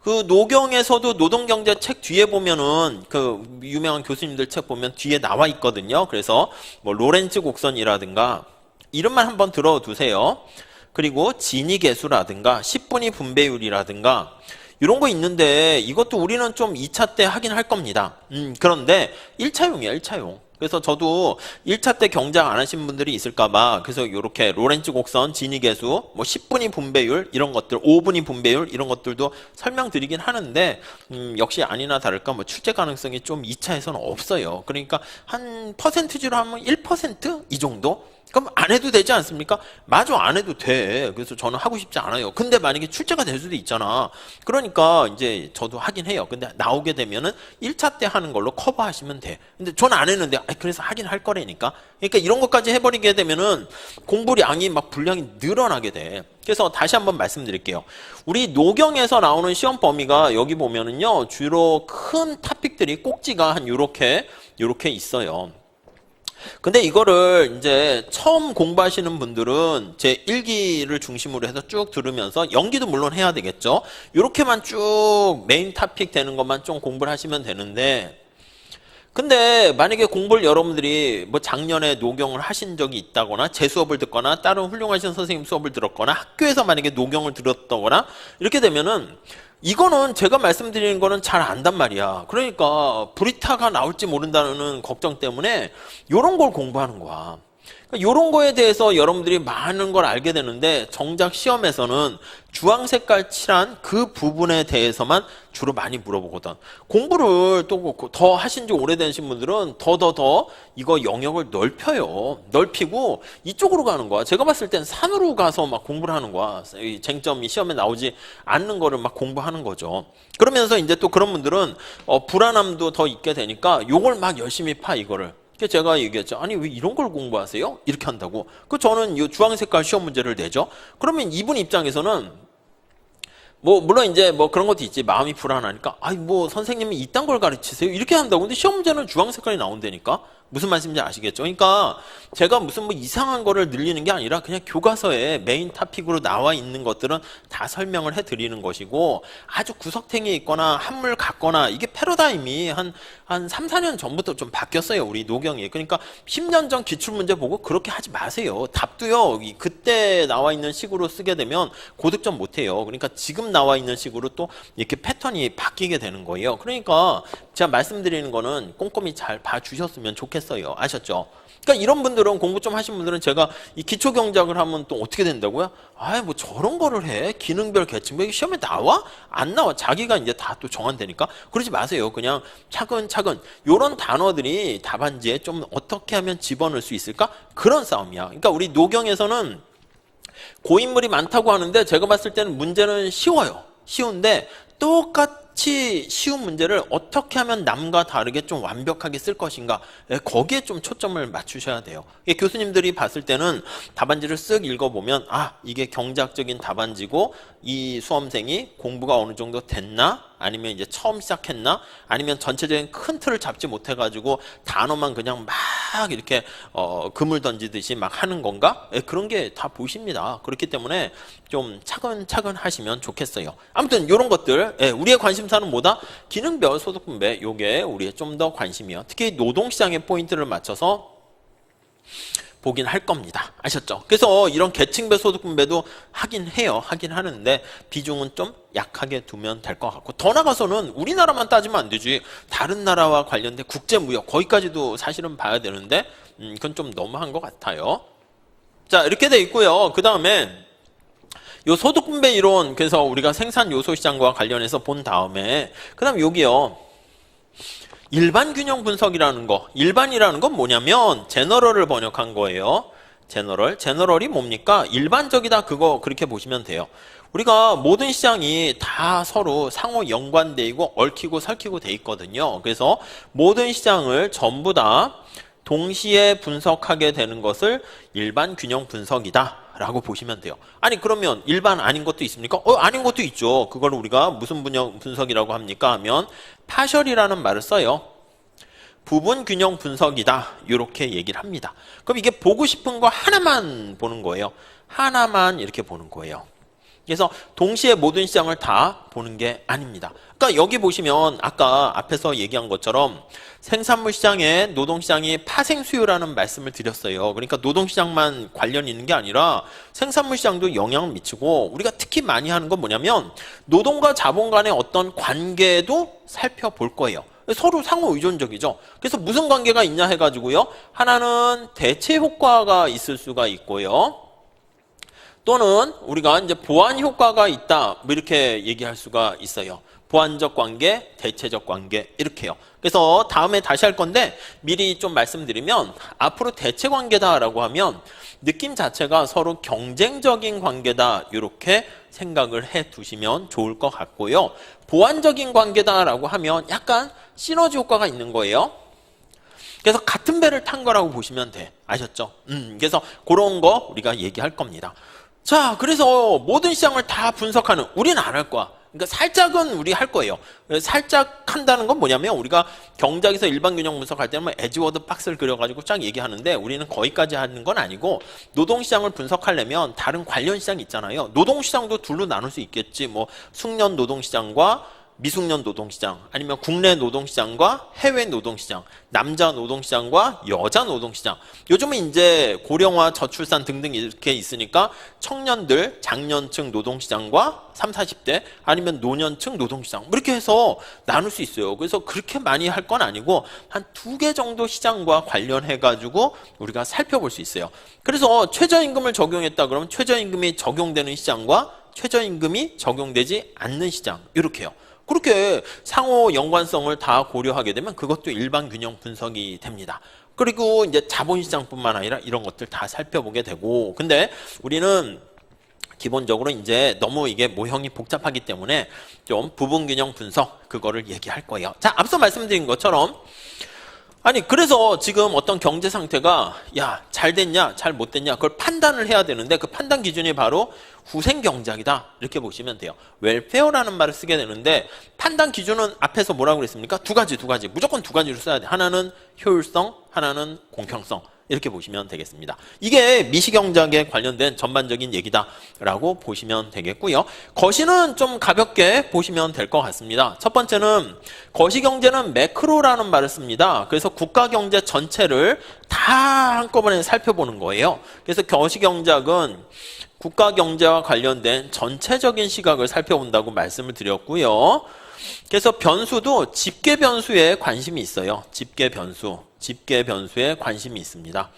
그 노경에서도 노동경제 책 뒤에 보면은 그 유명한 교수님들 책 보면 뒤에 나와 있거든요. 그래서 뭐 로렌츠 곡선이라든가 이름만 한번 들어두세요. 그리고 진위계수라든가 10분위 분배율이라든가 이런 거 있는데 이것도 우리는 좀 2차 때 하긴 할 겁니다. 그런데 1차용이야 1차용. 그래서 저도 1차 때 경작 안 하신 분들이 있을까봐 그래서 이렇게 로렌츠 곡선, 진위계수, 뭐 10분위 분배율 이런 것들, 5분위 분배율 이런 것들도 설명드리긴 하는데 역시 아니나 다를까 뭐 출제 가능성이 좀 2차에서는 없어요. 그러니까 한 퍼센트지로 하면 1%이 정도? 그럼 안 해도 되지 않습니까? 맞아, 안 해도 돼. 그래서 저는 하고 싶지 않아요. 근데 만약에 출제가 될 수도 있잖아. 그러니까 이제 저도 하긴 해요. 근데 나오게 되면은 1차 때 하는 걸로 커버하시면 돼. 근데 저는 안 했는데 그래서 하긴 할 거라니까. 그러니까 이런 것까지 해버리게 되면은 공부량이 막 분량이 늘어나게 돼. 그래서 다시 한번 말씀드릴게요. 우리 노경에서 나오는 시험 범위가 여기 보면은요 주로 큰 토픽들이 꼭지가 한 요렇게 있어요. 근데 이거를 이제 처음 공부하시는 분들은 제 1기를 중심으로 해서 쭉 들으면서 연기도 물론 해야 되겠죠. 이렇게만 쭉 메인 토픽 되는 것만 좀 공부를 하시면 되는데 근데 만약에 공부를 여러분들이 뭐 작년에 노경을 하신 적이 있다거나 제 수업을 듣거나 다른 훌륭하신 선생님 수업을 들었거나 학교에서 만약에 노경을 들었다거나 이렇게 되면은 이거는 제가 말씀드리는 거는 잘 안단 말이야. 그러니까 브리타가 나올지 모른다는 걱정 때문에 이런 걸 공부하는 거야. 이런 거에 대해서 여러분들이 많은 걸 알게 되는데 정작 시험에서는 주황 색깔 칠한 그 부분에 대해서만 주로 많이 물어보거든. 공부를 또 더 하신 지 오래되신 분들은 더 이거 영역을 넓혀요. 넓히고 이쪽으로 가는 거야. 제가 봤을 땐 산으로 가서 막 공부를 하는 거야. 이 쟁점이 시험에 나오지 않는 거를 막 공부하는 거죠. 그러면서 이제 또 그런 분들은 불안함도 더 있게 되니까 요걸 막 열심히 파 이거를. 제가 얘기했죠. 아니 왜 이런 걸 공부하세요? 이렇게 한다고. 저는 이 주황 색깔 시험 문제를 내죠. 그러면 이분 입장에서는 뭐 물론 이제 뭐 그런 것도 있지. 마음이 불안하니까 아이 뭐 선생님이 이딴 걸 가르치세요? 이렇게 한다고. 근데 시험 문제는 주황 색깔이 나온다니까. 무슨 말씀인지 아시겠죠? 그러니까 제가 무슨 뭐 이상한 거를 늘리는 게 아니라 그냥 교과서에 메인 토픽으로 나와 있는 것들은 다 설명을 해드리는 것이고 아주 구석탱이에 있거나 한물 같거나 이게 패러다임이 한 3, 4년 전부터 좀 바뀌었어요. 우리 노경이. 그러니까 10년 전 기출문제 보고 그렇게 하지 마세요. 답도요. 그때 나와 있는 식으로 쓰게 되면 고득점 못해요. 그러니까 지금 나와 있는 식으로 또 이렇게 패턴이 바뀌게 되는 거예요. 그러니까 제가 말씀드리는 거는 꼼꼼히 잘 봐주셨으면 좋겠어요. 아셨죠? 그러니까 이런 분들은 공부 좀 하신 분들은 제가 이 기초 경작을 하면 또 어떻게 된다고요? 아이 뭐 저런 거를 해? 기능별 계층별 시험에 나와? 안 나와. 자기가 이제 다 또 정한다니까. 그러지 마세요. 그냥 차근차근 요런 단어들이 답안지에 좀 어떻게 하면 집어넣을 수 있을까? 그런 싸움이야. 그러니까 우리 노경에서는 고인물이 많다고 하는데 제가 봤을 때는 문제는 쉬워요. 쉬운데 똑같이 쉬운 문제를 어떻게 하면 남과 다르게 좀 완벽하게 쓸 것인가 거기에 좀 초점을 맞추셔야 돼요. 교수님들이 봤을 때는 답안지를 쓱 읽어보면 아 이게 경제학적인 답안지고 이 수험생이 공부가 어느 정도 됐나? 아니면 이제 처음 시작했나? 아니면 전체적인 큰 틀을 잡지 못해가지고 단어만 그냥 막 이렇게 그물 던지듯이 막 하는 건가? 그런 게 다 보이십니다. 그렇기 때문에 좀 차근차근 하시면 좋겠어요. 아무튼 이런 것들 우리의 관심사는 뭐다? 기능별 소득분배 요게 우리의 좀 더 관심이요. 특히 노동시장의 포인트를 맞춰서 보긴 할 겁니다. 아셨죠? 그래서 이런 계층별 소득분배도 하긴 해요. 하긴 하는데 비중은 좀 약하게 두면 될 것 같고 더 나가서는 우리나라만 따지면 안 되지. 다른 나라와 관련된 국제무역 거기까지도 사실은 봐야 되는데 그건 좀 너무한 것 같아요. 자 이렇게 돼 있고요. 그 다음에 요 소득분배 이론 그래서 우리가 생산 요소 시장과 관련해서 본 다음에 그 다음 여기요. 일반 균형 분석이라는 거. 일반이라는 건 뭐냐면 제너럴을 번역한 거예요. 제너럴이 뭡니까? 일반적이다. 그거 그렇게 보시면 돼요. 우리가 모든 시장이 다 서로 상호 연관돼 있고 얽히고 설키고 돼 있거든요. 그래서 모든 시장을 전부 다 동시에 분석하게 되는 것을 일반 균형 분석이다 라고 보시면 돼요. 아니 그러면 일반 아닌 것도 있습니까? 아닌 것도 있죠. 그걸 우리가 무슨 분석이라고 합니까? 하면 파셜이라는 말을 써요. 부분 균형 분석이다 이렇게 얘기를 합니다. 그럼 이게 보고 싶은 거 하나만 보는 거예요. 하나만 이렇게 보는 거예요. 그래서 동시에 모든 시장을 다 보는 게 아닙니다. 그러니까 여기 보시면 아까 앞에서 얘기한 것처럼 생산물 시장에 노동 시장이 파생 수요라는 말씀을 드렸어요. 그러니까 노동 시장만 관련이 있는 게 아니라 생산물 시장도 영향을 미치고 우리가 특히 많이 하는 건 뭐냐면 노동과 자본 간의 어떤 관계도 살펴볼 거예요. 서로 상호 의존적이죠. 그래서 무슨 관계가 있냐 해가지고요. 하나는 대체 효과가 있을 수가 있고요. 또는 우리가 이제 보완 효과가 있다. 뭐 이렇게 얘기할 수가 있어요. 보완적 관계, 대체적 관계 이렇게요. 그래서 다음에 다시 할 건데 미리 좀 말씀드리면 앞으로 대체 관계다라고 하면 느낌 자체가 서로 경쟁적인 관계다 이렇게 생각을 해 두시면 좋을 것 같고요. 보완적인 관계다라고 하면 약간 시너지 효과가 있는 거예요. 그래서 같은 배를 탄 거라고 보시면 돼. 아셨죠? 그래서 그런 거 우리가 얘기할 겁니다. 자, 그래서 모든 시장을 다 분석하는 우리는 안 할 거야. 그러니까 살짝은 우리 할 거예요. 살짝 한다는 건 뭐냐면 우리가 경작에서 일반 균형 분석할 때는 에즈워드 박스를 그려가지고 쫙 얘기하는데 우리는 거기까지 하는 건 아니고 노동시장을 분석하려면 다른 관련 시장이 있잖아요. 노동시장도 둘로 나눌 수 있겠지. 뭐 숙련 노동시장과 미숙련 노동시장, 아니면 국내 노동시장과 해외 노동시장, 남자 노동시장과 여자 노동시장. 요즘은 이제 고령화, 저출산 등등 이렇게 있으니까 청년들, 장년층 노동시장과 30, 40대, 아니면 노년층 노동시장 이렇게 해서 나눌 수 있어요. 그래서 그렇게 많이 할 건 아니고 한 2개 정도 시장과 관련해가지고 우리가 살펴볼 수 있어요. 그래서 최저임금을 적용했다 그러면 최저임금이 적용되는 시장과 최저임금이 적용되지 않는 시장 이렇게요. 그렇게 상호 연관성을 다 고려하게 되면 그것도 일반 균형 분석이 됩니다. 그리고 이제 자본시장뿐만 아니라 이런 것들 다 살펴보게 되고, 근데 우리는 기본적으로 이제 너무 이게 모형이 복잡하기 때문에 좀 부분 균형 분석 그거를 얘기할 거예요. 자, 앞서 말씀드린 것처럼 아니 그래서 지금 어떤 경제 상태가 야, 잘 됐냐 잘 못 됐냐 그걸 판단을 해야 되는데 그 판단 기준이 바로 후생경작이다 이렇게 보시면 돼요. 웰페어라는 말을 쓰게 되는데 판단 기준은 앞에서 뭐라고 그랬습니까? 두 가지 무조건 두 가지로 써야 돼. 하나는 효율성, 하나는 공평성 이렇게 보시면 되겠습니다. 이게 미시경작에 관련된 전반적인 얘기다라고 보시면 되겠고요. 거시는 좀 가볍게 보시면 될 것 같습니다. 첫 번째는 거시경제는 매크로라는 말을 씁니다. 그래서 국가경제 전체를 다 한꺼번에 살펴보는 거예요. 그래서 거시경작은 국가경제와 관련된 전체적인 시각을 살펴본다고 말씀을 드렸고요. 그래서 변수도 집계 변수에 관심이 있어요. 집계 변수에 관심이 있습니다.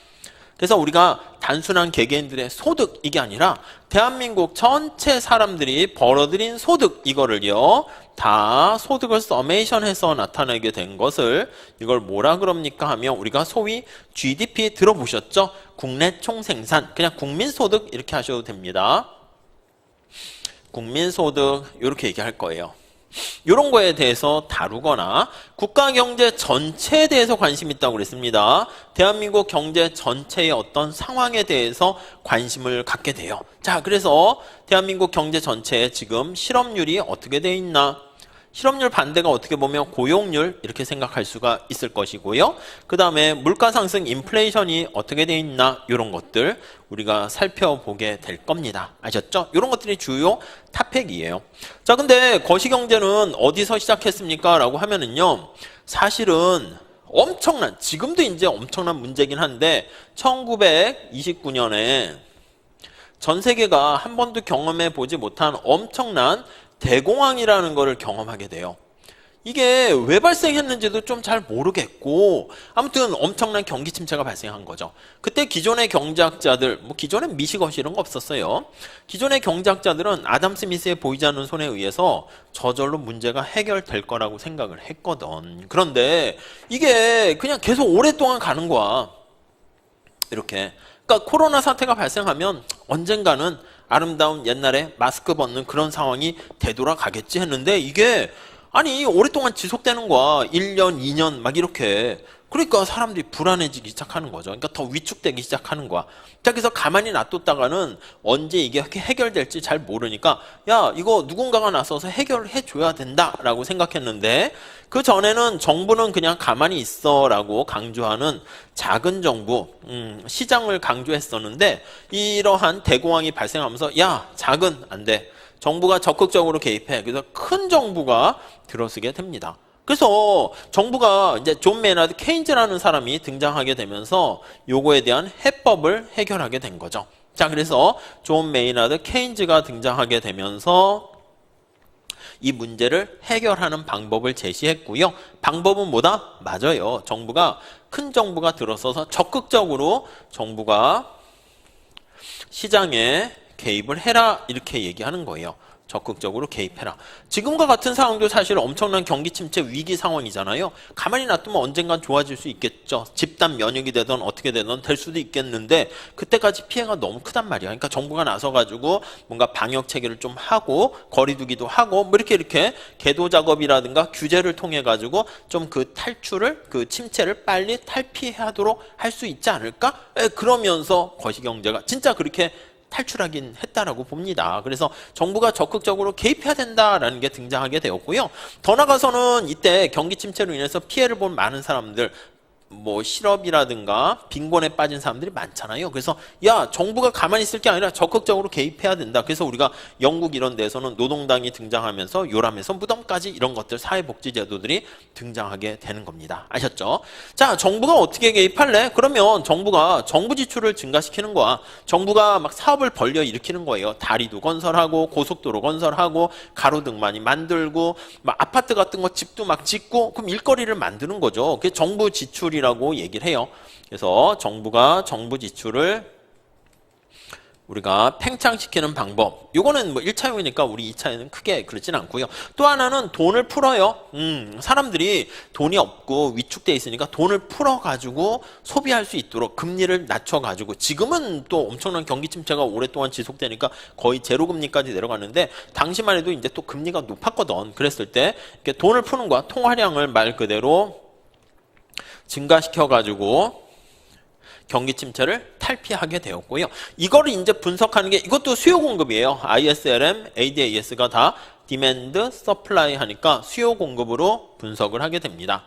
그래서 우리가 단순한 개개인들의 소득 이게 아니라 대한민국 전체 사람들이 벌어들인 소득 이거를요 다 소득을 서메이션해서 나타내게 된 것을 이걸 뭐라 그럽니까 하면 우리가 소위 GDP 들어보셨죠? 국내 총생산 그냥 국민소득 이렇게 하셔도 됩니다. 국민소득 이렇게 얘기할 거예요. 이런 거에 대해서 다루거나 국가경제 전체에 대해서 관심이 있다고 그랬습니다. 대한민국 경제 전체의 어떤 상황에 대해서 관심을 갖게 돼요. 자, 그래서 대한민국 경제 전체에 지금 실업률이 어떻게 돼 있나? 실업률 반대가 어떻게 보면 고용률 이렇게 생각할 수가 있을 것이고요. 그 다음에 물가 상승 인플레이션이 어떻게 돼 있나 이런 것들 우리가 살펴보게 될 겁니다. 아셨죠? 이런 것들이 주요 탑픽이에요. 자, 근데 거시경제는 어디서 시작했습니까? 라고 하면은요 사실은 엄청난 지금도 이제 엄청난 문제긴 한데 1929년에 전 세계가 한 번도 경험해 보지 못한 엄청난 대공황이라는 것을 경험하게 돼요. 이게 왜 발생했는지도 좀 잘 모르겠고 아무튼 엄청난 경기 침체가 발생한 거죠. 그때 기존의 경제학자들, 뭐 기존엔 미시거시 이런 거 없었어요. 기존의 경제학자들은 아담 스미스의 보이지 않는 손에 의해서 저절로 문제가 해결될 거라고 생각을 했거든. 그런데 이게 그냥 계속 오랫동안 가는 거야. 이렇게. 그러니까 코로나 사태가 발생하면 언젠가는 아름다운 옛날에 마스크 벗는 그런 상황이 되돌아가겠지 했는데 이게 아니 오랫동안 지속되는 거야. 1년, 2년 막 이렇게. 그러니까 사람들이 불안해지기 시작하는 거죠. 그러니까 더 위축되기 시작하는 거야. 자, 그래서 가만히 놔뒀다가는 언제 이게 해결될지 잘 모르니까 야, 이거 누군가가 나서서 해결해 줘야 된다라고 생각했는데 그 전에는 정부는 그냥 가만히 있어라고 강조하는 작은 정부, 시장을 강조했었는데 이러한 대공황이 발생하면서 야, 작은 안 돼. 정부가 적극적으로 개입해. 그래서 큰 정부가 들어서게 됩니다. 그래서 정부가 이제 존 메이나드 케인즈라는 사람이 등장하게 되면서 요거에 대한 해법을 해결하게 된 거죠. 자, 그래서 존 메이나드 케인즈가 등장하게 되면서 이 문제를 해결하는 방법을 제시했고요. 방법은 뭐다? 맞아요. 큰 정부가 들어서서 적극적으로 정부가 시장에 개입을 해라 이렇게 얘기하는 거예요. 적극적으로 개입해라. 지금과 같은 상황도 사실 엄청난 경기 침체 위기 상황이잖아요. 가만히 놔두면 언젠간 좋아질 수 있겠죠. 집단 면역이 되든 어떻게 되든 될 수도 있겠는데 그때까지 피해가 너무 크단 말이야. 그러니까 정부가 나서가지고 뭔가 방역 체계를 좀 하고 거리두기도 하고 뭐 이렇게 계도 작업이라든가 규제를 통해 가지고 좀 그 탈출을 그 침체를 빨리 탈피하도록 할 수 있지 않을까? 그러면서 거시경제가 진짜 그렇게 탈출하긴 했다라고 봅니다. 그래서 정부가 적극적으로 개입해야 된다라는 게 등장하게 되었고요. 더 나아가서는 이때 경기 침체로 인해서 피해를 본 많은 사람들 뭐 실업이라든가 빈곤에 빠진 사람들이 많잖아요. 그래서 야, 정부가 가만히 있을 게 아니라 적극적으로 개입해야 된다. 그래서 우리가 영국 이런 데서는 노동당이 등장하면서 요람에서 무덤까지 이런 것들 사회복지제도들이 등장하게 되는 겁니다. 아셨죠? 자, 정부가 어떻게 개입할래? 그러면 정부가 정부 지출을 증가시키는 거야. 정부가 막 사업을 벌려 일으키는 거예요. 다리도 건설하고 고속도로 건설하고 가로등 많이 만들고 막 아파트 같은 거 집도 막 짓고 그럼 일거리를 만드는 거죠. 그게 정부 지출이 라고 얘기를 해요. 그래서 정부가 정부 지출을 우리가 팽창시키는 방법. 요거는 뭐 1차용이니까 우리 2차에는 크게 그렇진 않고요. 또 하나는 돈을 풀어요. 사람들이 돈이 없고 위축돼 있으니까 돈을 풀어가지고 소비할 수 있도록 금리를 낮춰가지고 지금은 또 엄청난 경기 침체가 오랫동안 지속되니까 거의 제로금리까지 내려갔는데 당시만 해도 이제 또 금리가 높았거든. 그랬을 때 이렇게 돈을 푸는 거야. 통화량을 말 그대로 증가시켜가지고 경기 침체를 탈피하게 되었고요. 이거를 이제 분석하는 게 이것도 수요 공급이에요. ISLM, ADAS가 다 디맨드, 서플라이 하니까 수요 공급으로 분석을 하게 됩니다.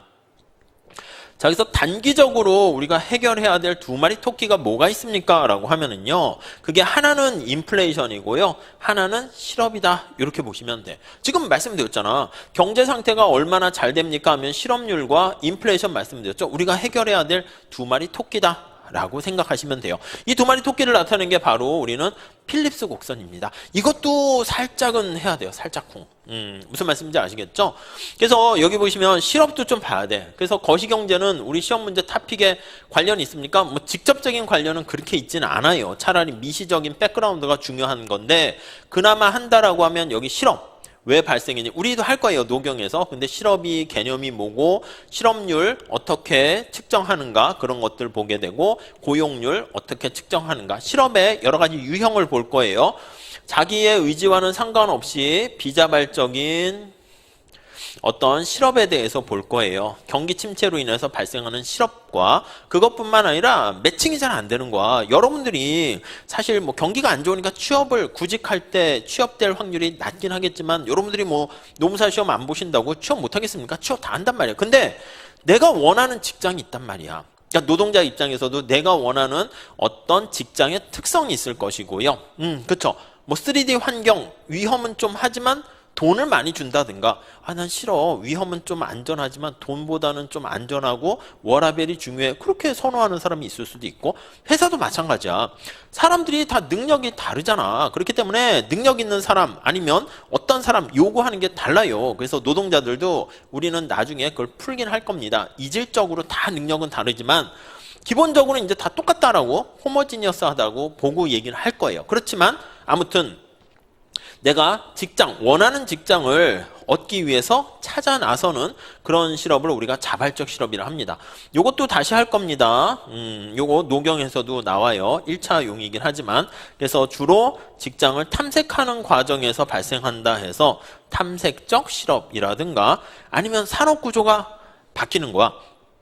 자, 그래서 단기적으로 우리가 해결해야 될 두 마리 토끼가 뭐가 있습니까? 라고 하면은요. 그게 하나는 인플레이션이고요. 하나는 실업이다. 이렇게 보시면 돼. 지금 말씀드렸잖아. 경제 상태가 얼마나 잘 됩니까? 하면 실업률과 인플레이션 말씀드렸죠. 우리가 해결해야 될 두 마리 토끼다. 라고 생각하시면 돼요. 이 두 마리 토끼를 나타내는 게 바로 우리는 필립스 곡선입니다. 이것도 살짝은 해야 돼요. 살짝쿵. 무슨 말씀인지 아시겠죠? 그래서 여기 보시면 실업도 좀 봐야 돼. 그래서 거시경제는 우리 시험 문제 토픽에 관련이 있습니까? 뭐 직접적인 관련은 그렇게 있지는 않아요. 차라리 미시적인 백그라운드가 중요한 건데 그나마 한다라고 하면 여기 실업. 왜 발생했니? 우리도 할 거예요. 노경에서. 근데 실업이 개념이 뭐고 실업률 어떻게 측정하는가 그런 것들 보게 되고 고용률 어떻게 측정하는가 실업의 여러 가지 유형을 볼 거예요. 자기의 의지와는 상관없이 비자발적인 어떤 실업에 대해서 볼 거예요. 경기 침체로 인해서 발생하는 실업과 그것뿐만 아니라 매칭이 잘 안 되는 거야. 여러분들이 사실 뭐 경기가 안 좋으니까 취업을 구직할 때 취업될 확률이 낮긴 하겠지만 여러분들이 뭐 노무사 시험 안 보신다고 취업 못 하겠습니까? 취업 다 한단 말이야. 근데 내가 원하는 직장이 있단 말이야. 그러니까 노동자 입장에서도 내가 원하는 어떤 직장의 특성이 있을 것이고요. 그렇죠. 뭐 3D 환경 위험은 좀 하지만 돈을 많이 준다든가 난 싫어. 위험은 좀 안전하지만 돈보다는 좀 안전하고 워라밸이 중요해. 그렇게 선호하는 사람이 있을 수도 있고 회사도 마찬가지야. 사람들이 다 능력이 다르잖아. 그렇기 때문에 능력 있는 사람 아니면 어떤 사람 요구하는 게 달라요. 그래서 노동자들도 우리는 나중에 그걸 풀긴 할 겁니다. 이질적으로 다 능력은 다르지만 기본적으로 이제 다 똑같다라고 호모지니어스하다고 보고 얘기를 할 거예요. 그렇지만 아무튼 내가 원하는 직장을 얻기 위해서 찾아 나서는 그런 실업을 우리가 자발적 실업이라 합니다. 요것도 다시 할 겁니다. 요거 노경에서도 나와요. 1차 용이긴 하지만. 그래서 주로 직장을 탐색하는 과정에서 발생한다 해서 탐색적 실업이라든가 아니면 산업 구조가 바뀌는 거야.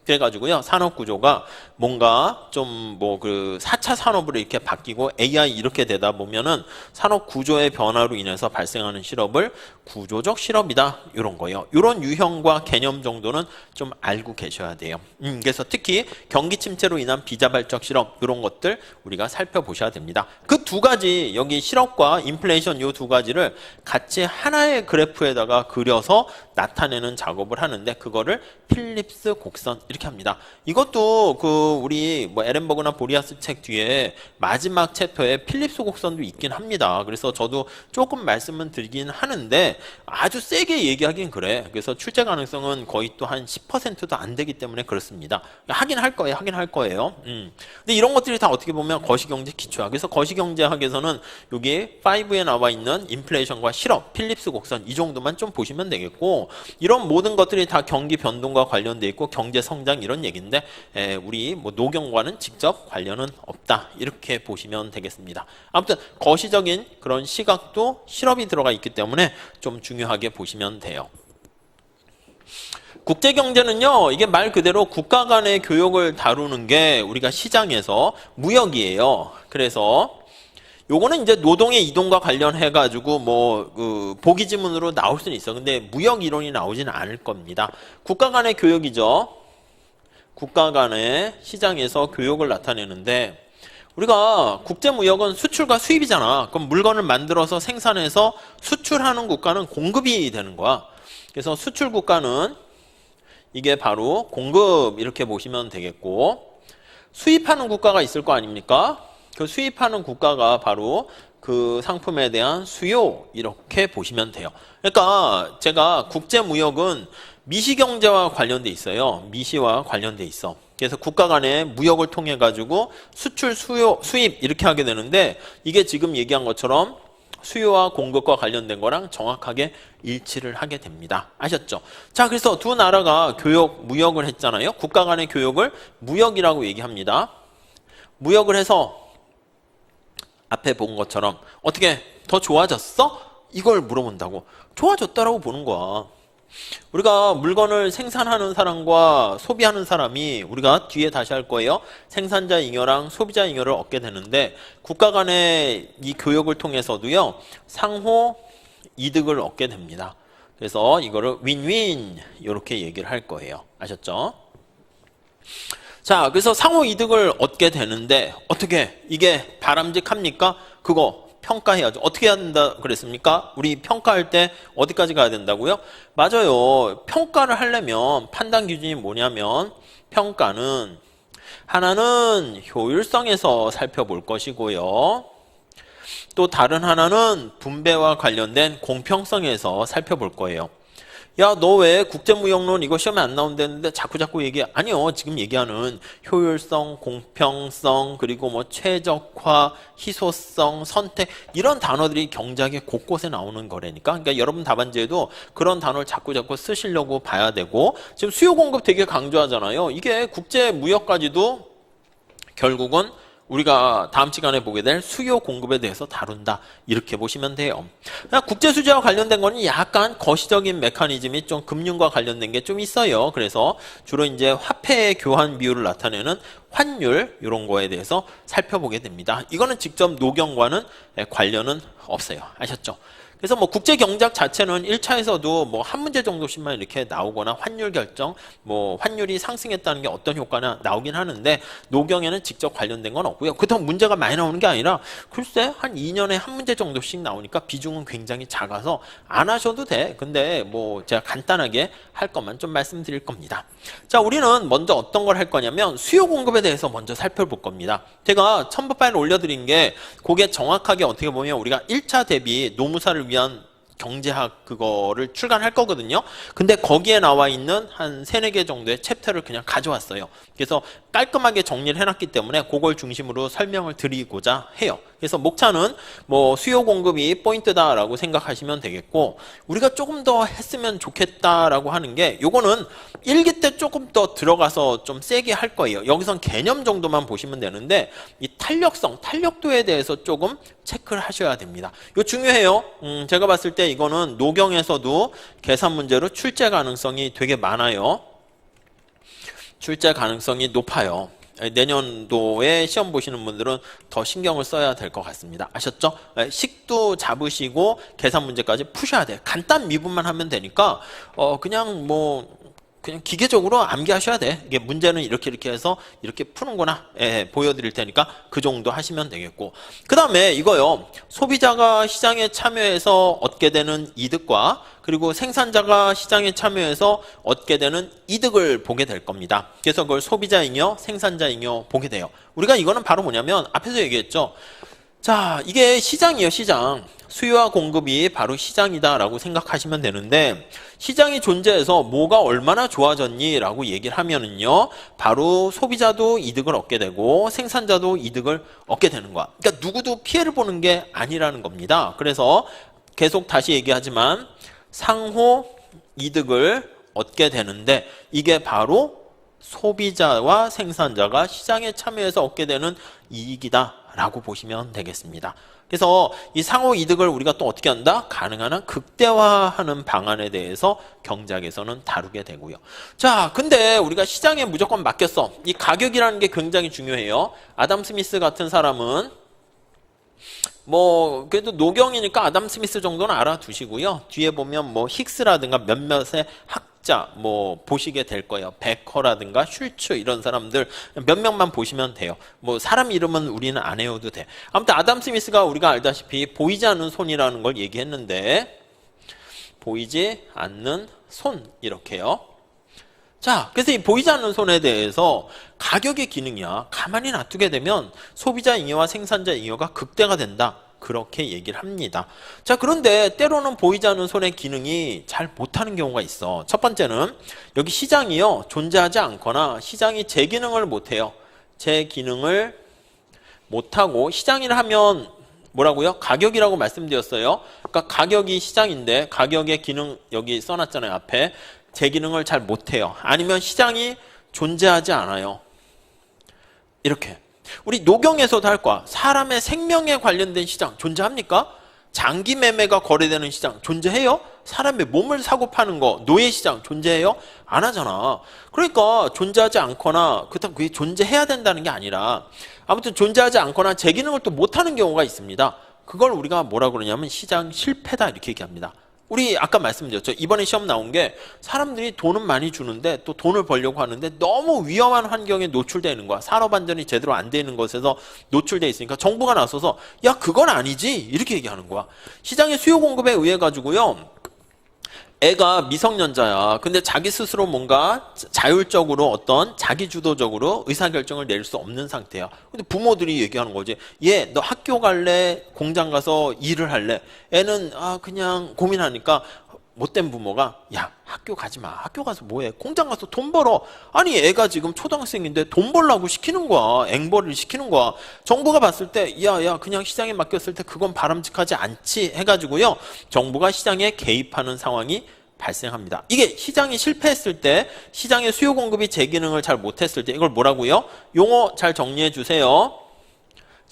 그래가지고요, 산업 구조가 뭔가 좀 뭐 그 4차 산업으로 이렇게 바뀌고 AI 이렇게 되다 보면은 산업 구조의 변화로 인해서 발생하는 실업을 구조적 실업이다. 이런 거예요. 이런 유형과 개념 정도는 좀 알고 계셔야 돼요. 그래서 특히 경기 침체로 인한 비자발적 실업 이런 것들 우리가 살펴보셔야 됩니다. 그 두 가지 여기 실업과 인플레이션 요 두 가지를 같이 하나의 그래프에다가 그려서 나타내는 작업을 하는데 그거를 필립스 곡선 이렇게 합니다. 이것도 그 우리 뭐 에렌버그나 보리아스 책 뒤에 마지막 챕터에 필립스 곡선도 있긴 합니다. 그래서 저도 조금 말씀은 드리긴 하는데 아주 세게 얘기하긴 그래. 그래서 출제 가능성은 거의 또 한 10%도 안 되기 때문에 그렇습니다. 하긴 할 거예요. 하긴 할 거예요. 근데 이런 것들이 다 어떻게 보면 거시경제 기초야. 그래서 거시경제학에서는 여기 5에 나와 있는 인플레이션과 실업, 필립스 곡선 이 정도만 좀 보시면 되겠고 이런 모든 것들이 다 경기 변동과 관련돼 있고 경제 성장 이런 얘기인데 우리 뭐 노경과는 직접 관련은 없다 이렇게 보시면 되겠습니다. 아무튼 거시적인 그런 시각도 실업이 들어가 있기 때문에 좀 중요하게 보시면 돼요. 국제경제는요, 이게 말 그대로 국가 간의 교역을 다루는 게 우리가 시장에서 무역이에요. 그래서 요거는 이제 노동의 이동과 관련해가지고 뭐 그 보기 지문으로 나올 수는 있어. 근데 무역 이론이 나오지는 않을 겁니다. 국가 간의 교역이죠. 국가 간의 시장에서 교역을 나타내는데 우리가 국제무역은 수출과 수입이잖아. 그럼 물건을 만들어서 생산해서 수출하는 국가는 공급이 되는 거야. 그래서 수출 국가는 이게 바로 공급 이렇게 보시면 되겠고 수입하는 국가가 있을 거 아닙니까? 그 수입하는 국가가 바로 그 상품에 대한 수요 이렇게 보시면 돼요. 그러니까 제가 국제무역은 미시경제와 관련돼 있어요. 미시와 관련돼 있어. 그래서 국가 간의 무역을 통해 가지고 수출, 수입 이렇게 하게 되는데 이게 지금 얘기한 것처럼 수요와 공급과 관련된 거랑 정확하게 일치를 하게 됩니다. 아셨죠? 자, 그래서 두 나라가 교역, 무역을 했잖아요. 국가 간의 교역을 무역이라고 얘기합니다. 무역을 해서 앞에 본 것처럼 어떻게 더 좋아졌어? 이걸 물어본다고. 좋아졌다라고 보는 거야. 우리가 물건을 생산하는 사람과 소비하는 사람이 우리가 뒤에 다시 할 거예요. 생산자 잉여랑 소비자 잉여를 얻게 되는데 국가 간의 이 교역을 통해서도요. 상호 이득을 얻게 됩니다. 그래서 이거를 윈윈 이렇게 얘기를 할 거예요. 아셨죠? 자, 그래서 상호 이득을 얻게 되는데 어떻게 이게 바람직합니까? 그거 평가해야죠. 어떻게 해야 된다 그랬습니까? 우리 평가할 때 어디까지 가야 된다고요? 맞아요. 평가를 하려면 판단 기준이 뭐냐면 평가는 하나는 효율성에서 살펴볼 것이고요. 또 다른 하나는 분배와 관련된 공평성에서 살펴볼 거예요. 야, 너 왜 국제무역론 이거 시험에 안 나온다는데 자꾸 얘기해. 아니요. 지금 얘기하는 효율성, 공평성, 그리고 뭐 최적화, 희소성, 선택 이런 단어들이 경제학의 곳곳에 나오는 거라니까. 그러니까 여러분 답안지에도 그런 단어를 자꾸 쓰시려고 봐야 되고 지금 수요 공급 되게 강조하잖아요. 이게 국제무역까지도 결국은 우리가 다음 시간에 보게 될 수요 공급에 대해서 다룬다. 이렇게 보시면 돼요. 국제수지와 관련된 거는 약간 거시적인 메커니즘이 좀 금융과 관련된 게 좀 있어요. 그래서 주로 이제 화폐의 교환 비율을 나타내는 환율 이런 거에 대해서 살펴보게 됩니다. 이거는 직접 노경과는 관련은 없어요. 아셨죠? 그래서 뭐 국제경제학 자체는 1차에서도 뭐 한 문제 정도씩만 이렇게 나오거나 환율 결정, 뭐 환율이 상승했다는 게 어떤 효과나 나오긴 하는데 노경에는 직접 관련된 건 없고요. 그렇다고 문제가 많이 나오는 게 아니라 글쎄 한 2년에 한 문제 정도씩 나오니까 비중은 굉장히 작아서 안 하셔도 돼. 근데 뭐 제가 간단하게 할 것만 좀 말씀드릴 겁니다. 자, 우리는 먼저 어떤 걸 할 거냐면 수요 공급에 대해서 먼저 살펴볼 겁니다. 제가 첨부 파일을 올려드린 게 그게 정확하게 어떻게 보면 우리가 1차 대비 노무사를 위한 경제학 그거를 출간할 거거든요. 근데 거기에 나와 있는 한 3-4개 정도의 챕터를 그냥 가져왔어요. 그래서 깔끔하게 정리를 해놨기 때문에 그걸 중심으로 설명을 드리고자 해요. 그래서 목차는 뭐 수요 공급이 포인트다라고 생각하시면 되겠고, 우리가 조금 더 했으면 좋겠다라고 하는 게, 요거는 일기 때 조금 더 들어가서 좀 세게 할 거예요. 여기선 개념 정도만 보시면 되는데, 이 탄력성, 탄력도에 대해서 조금 체크를 하셔야 됩니다. 이거 중요해요. 제가 봤을 때 이거는 노경에서도 계산 문제로 출제 가능성이 되게 많아요. 출제 가능성이 높아요. 내년도에 시험 보시는 분들은 더 신경을 써야 될 것 같습니다. 아셨죠? 식도 잡으시고 계산 문제까지 푸셔야 돼요. 간단 미분만 하면 되니까 그냥 기계적으로 암기하셔야 돼. 이게 문제는 이렇게 해서 이렇게 푸는구나. 보여드릴 테니까 그 정도 하시면 되겠고. 그 다음에 이거요. 소비자가 시장에 참여해서 얻게 되는 이득과 그리고 생산자가 시장에 참여해서 얻게 되는 이득을 보게 될 겁니다. 그래서 그걸 소비자잉여, 생산자잉여 보게 돼요. 우리가 이거는 바로 뭐냐면 앞에서 얘기했죠. 자, 이게 시장이에요, 시장. 수요와 공급이 바로 시장이다라고 생각하시면 되는데, 시장이 존재해서 뭐가 얼마나 좋아졌니? 라고 얘기를 하면은요, 바로 소비자도 이득을 얻게 되고 생산자도 이득을 얻게 되는 거야. 그러니까 누구도 피해를 보는 게 아니라는 겁니다. 그래서 계속 다시 얘기하지만 상호 이득을 얻게 되는데, 이게 바로 소비자와 생산자가 시장에 참여해서 얻게 되는 이익이다 라고 보시면 되겠습니다. 그래서 이 상호 이득을 우리가 또 어떻게 한다? 가능한 한 극대화하는 방안에 대해서 경제학에서는 다루게 되고요. 자, 근데 우리가 시장에 무조건 맡겼어. 이 가격이라는 게 굉장히 중요해요. 아담 스미스 같은 사람은 그래도 노경이니까 아담 스미스 정도는 알아두시고요. 뒤에 보면 힉스라든가 몇몇의 학자 보시게 될 거예요. 베커라든가 슐츠 이런 사람들 몇 명만 보시면 돼요. 사람 이름은 우리는 안 외워도 돼. 아무튼 아담 스미스가 우리가 알다시피 보이지 않는 손이라는 걸 얘기했는데, 보이지 않는 손 이렇게요. 자, 그래서 이 보이지 않는 손에 대해서 가격의 기능이야. 가만히 놔두게 되면 소비자 잉여와 생산자 잉여가 극대가 된다. 그렇게 얘기를 합니다. 자, 그런데 때로는 보이지 않는 손의 기능이 잘 못하는 경우가 있어. 첫 번째는 여기 시장이요. 존재하지 않거나 시장이 제 기능을 못해요. 제 기능을 못하고, 시장이라 하면 뭐라고요? 가격이라고 말씀드렸어요. 그러니까 가격이 시장인데 가격의 기능 여기 써놨잖아요. 앞에. 제 기능을 잘 못해요. 아니면 시장이 존재하지 않아요. 이렇게. 우리 노경에서도 할 거야. 사람의 생명에 관련된 시장 존재합니까? 장기 매매가 거래되는 시장 존재해요? 사람의 몸을 사고 파는 거, 노예 시장 존재해요? 안 하잖아. 그러니까 존재하지 않거나 그렇다고 그게 존재해야 된다는 게 아니라, 아무튼 존재하지 않거나 제 기능을 또 못하는 경우가 있습니다. 그걸 우리가 뭐라고 그러냐면 시장 실패다 이렇게 얘기합니다. 우리 아까 말씀드렸죠. 이번에 시험 나온 게 사람들이 돈은 많이 주는데 또 돈을 벌려고 하는데 너무 위험한 환경에 노출되어 있는 거야. 산업안전이 제대로 안 되는 것에서 노출되어 있으니까 정부가 나서서 야, 그건 아니지 이렇게 얘기하는 거야. 시장의 수요 공급에 의해 가지고요, 애가 미성년자야. 근데 자기 스스로 뭔가 자율적으로 어떤 자기주도적으로 의사결정을 내릴 수 없는 상태야. 근데 부모들이 얘기하는 거지. 얘, 너 학교 갈래? 공장 가서 일을 할래? 애는 그냥 고민하니까 못된 부모가 야, 학교 가지 마. 학교 가서 뭐해? 공장 가서 돈 벌어. 아니, 애가 지금 초등학생인데 돈 벌라고 시키는 거야. 앵벌이를 시키는 거야. 정부가 봤을 때 야, 그냥 시장에 맡겼을 때 그건 바람직하지 않지 해가지고요, 정부가 시장에 개입하는 상황이 발생합니다. 이게 시장이 실패했을 때, 시장의 수요 공급이 제 기능을 잘 못했을 때, 이걸 뭐라고요? 용어 잘 정리해 주세요.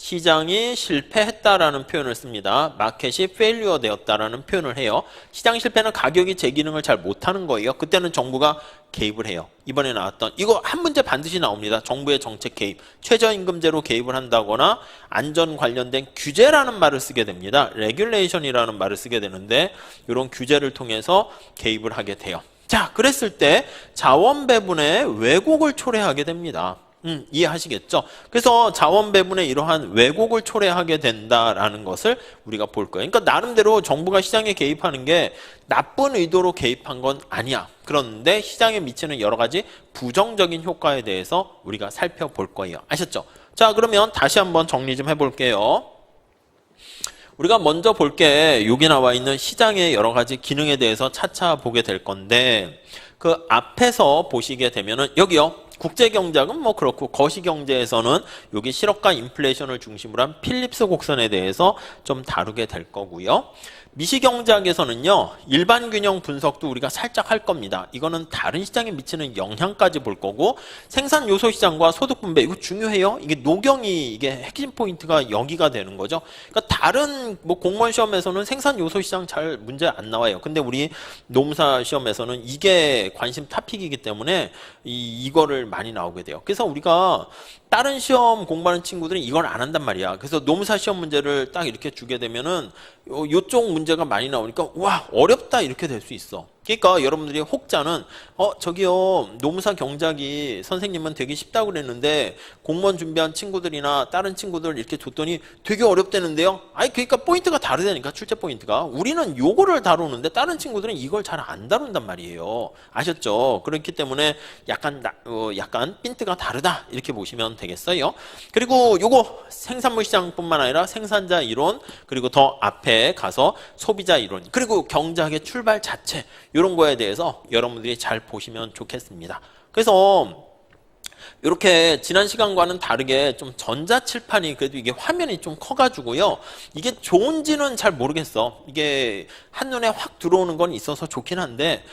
시장이 실패했다라는 표현을 씁니다. 마켓이 페일리어 되었다라는 표현을 해요. 시장 실패는 가격이 제 기능을 잘 못하는 거예요. 그때는 정부가 개입을 해요. 이번에 나왔던 이거 한 문제 반드시 나옵니다. 정부의 정책 개입, 최저임금제로 개입을 한다거나 안전 관련된 규제라는 말을 쓰게 됩니다. 레귤레이션이라는 말을 쓰게 되는데, 이런 규제를 통해서 개입을 하게 돼요. 자, 그랬을 때 자원 배분에 왜곡을 초래하게 됩니다. 이해하시겠죠? 그래서 자원 배분에 이러한 왜곡을 초래하게 된다라는 것을 우리가 볼 거예요. 그러니까 나름대로 정부가 시장에 개입하는 게 나쁜 의도로 개입한 건 아니야. 그런데 시장에 미치는 여러 가지 부정적인 효과에 대해서 우리가 살펴볼 거예요. 아셨죠? 자, 그러면 다시 한번 정리 좀 해볼게요. 우리가 먼저 볼 게 여기 나와 있는 시장의 여러 가지 기능에 대해서 차차 보게 될 건데, 그 앞에서 보시게 되면은 여기요. 국제경제학은 뭐 그렇고 거시경제에서는 여기 실업과 인플레이션을 중심으로 한 필립스 곡선에 대해서 좀 다루게 될 거고요. 미시경제학에서는요, 일반균형 분석도 우리가 살짝 할 겁니다. 이거는 다른 시장에 미치는 영향까지 볼 거고, 생산 요소 시장과 소득 분배, 이거 중요해요. 이게 노경이 이게 핵심 포인트가 여기가 되는 거죠. 그러니까 다른 뭐 공무원 시험에서는 생산 요소 시장 잘 문제 안 나와요. 근데 우리 노무사 시험에서는 이게 관심 토픽이기 때문에 이거를 많이 나오게 돼요. 그래서 우리가 다른 시험 공부하는 친구들은 이걸 안 한단 말이야. 그래서 노무사 시험 문제를 딱 이렇게 주게 되면은 요쪽 문제가 많이 나오니까 와 어렵다 이렇게 될 수 있어. 그러니까 여러분들이 혹자는 저기요 노무사 경작이 선생님은 되게 쉽다고 그랬는데 공무원 준비한 친구들이나 다른 친구들 이렇게 줬더니 되게 어렵다는데요. 아니 그러니까 포인트가 다르다니까 출제 포인트가. 우리는 요거를 다루는데 다른 친구들은 이걸 잘 안 다룬단 말이에요. 아셨죠? 그렇기 때문에 약간 핀트가 다르다 이렇게 보시면 되겠어요. 그리고 요거 생산물 시장뿐만 아니라 생산자 이론 그리고 더 앞에 가서 소비자 이론 그리고 경작의 출발 자체 이런 거에 대해서 여러분들이 잘 보시면 좋겠습니다. 그래서 이렇게 지난 시간과는 다르게 좀 전자칠판이 그래도 이게 화면이 좀 커가지고요. 이게 좋은지는 잘 모르겠어. 이게 한눈에 확 들어오는 건 있어서 좋긴 한데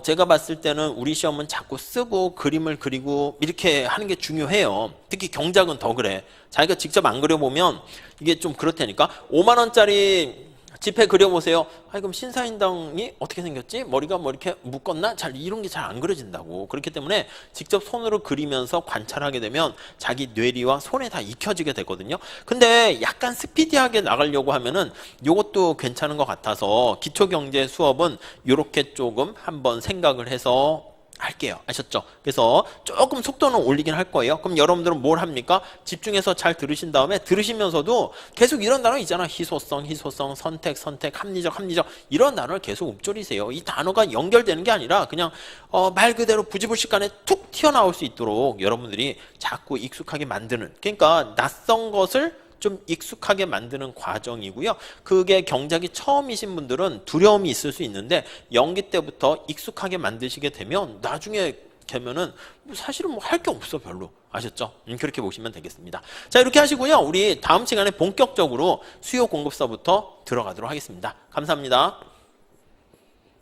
제가 봤을 때는 우리 시험은 자꾸 쓰고 그림을 그리고 이렇게 하는 게 중요해요. 특히 경작은 더 그래. 자기가 직접 안 그려보면 이게 좀 그렇다니까. 5만 원짜리 지폐 그려보세요. 그럼 신사임당이 어떻게 생겼지? 머리가 뭐 이렇게 묶었나? 이런 게 잘 안 그려진다고. 그렇기 때문에 직접 손으로 그리면서 관찰하게 되면 자기 뇌리와 손에 다 익혀지게 되거든요. 근데 약간 스피디하게 나가려고 하면은 이것도 괜찮은 것 같아서 기초경제 수업은 이렇게 조금 한번 생각을 해서 할게요. 아셨죠? 그래서 조금 속도는 올리긴 할 거예요. 그럼 여러분들은 뭘 합니까? 집중해서 잘 들으신 다음에 들으시면서도 계속 이런 단어 있잖아. 희소성, 선택, 합리적 이런 단어를 계속 읊조리세요. 이 단어가 연결되는 게 아니라 그냥 말 그대로 부지불식간에 툭 튀어나올 수 있도록 여러분들이 자꾸 익숙하게 만드는 그러니까 낯선 것을 좀 익숙하게 만드는 과정이고요. 그게 경작이 처음이신 분들은 두려움이 있을 수 있는데 연기 때부터 익숙하게 만드시게 되면 나중에 되면은 사실은 뭐 할 게 없어 별로. 아셨죠? 그렇게 보시면 되겠습니다. 자 이렇게 하시고요. 우리 다음 시간에 본격적으로 수요 공급서부터 들어가도록 하겠습니다. 감사합니다.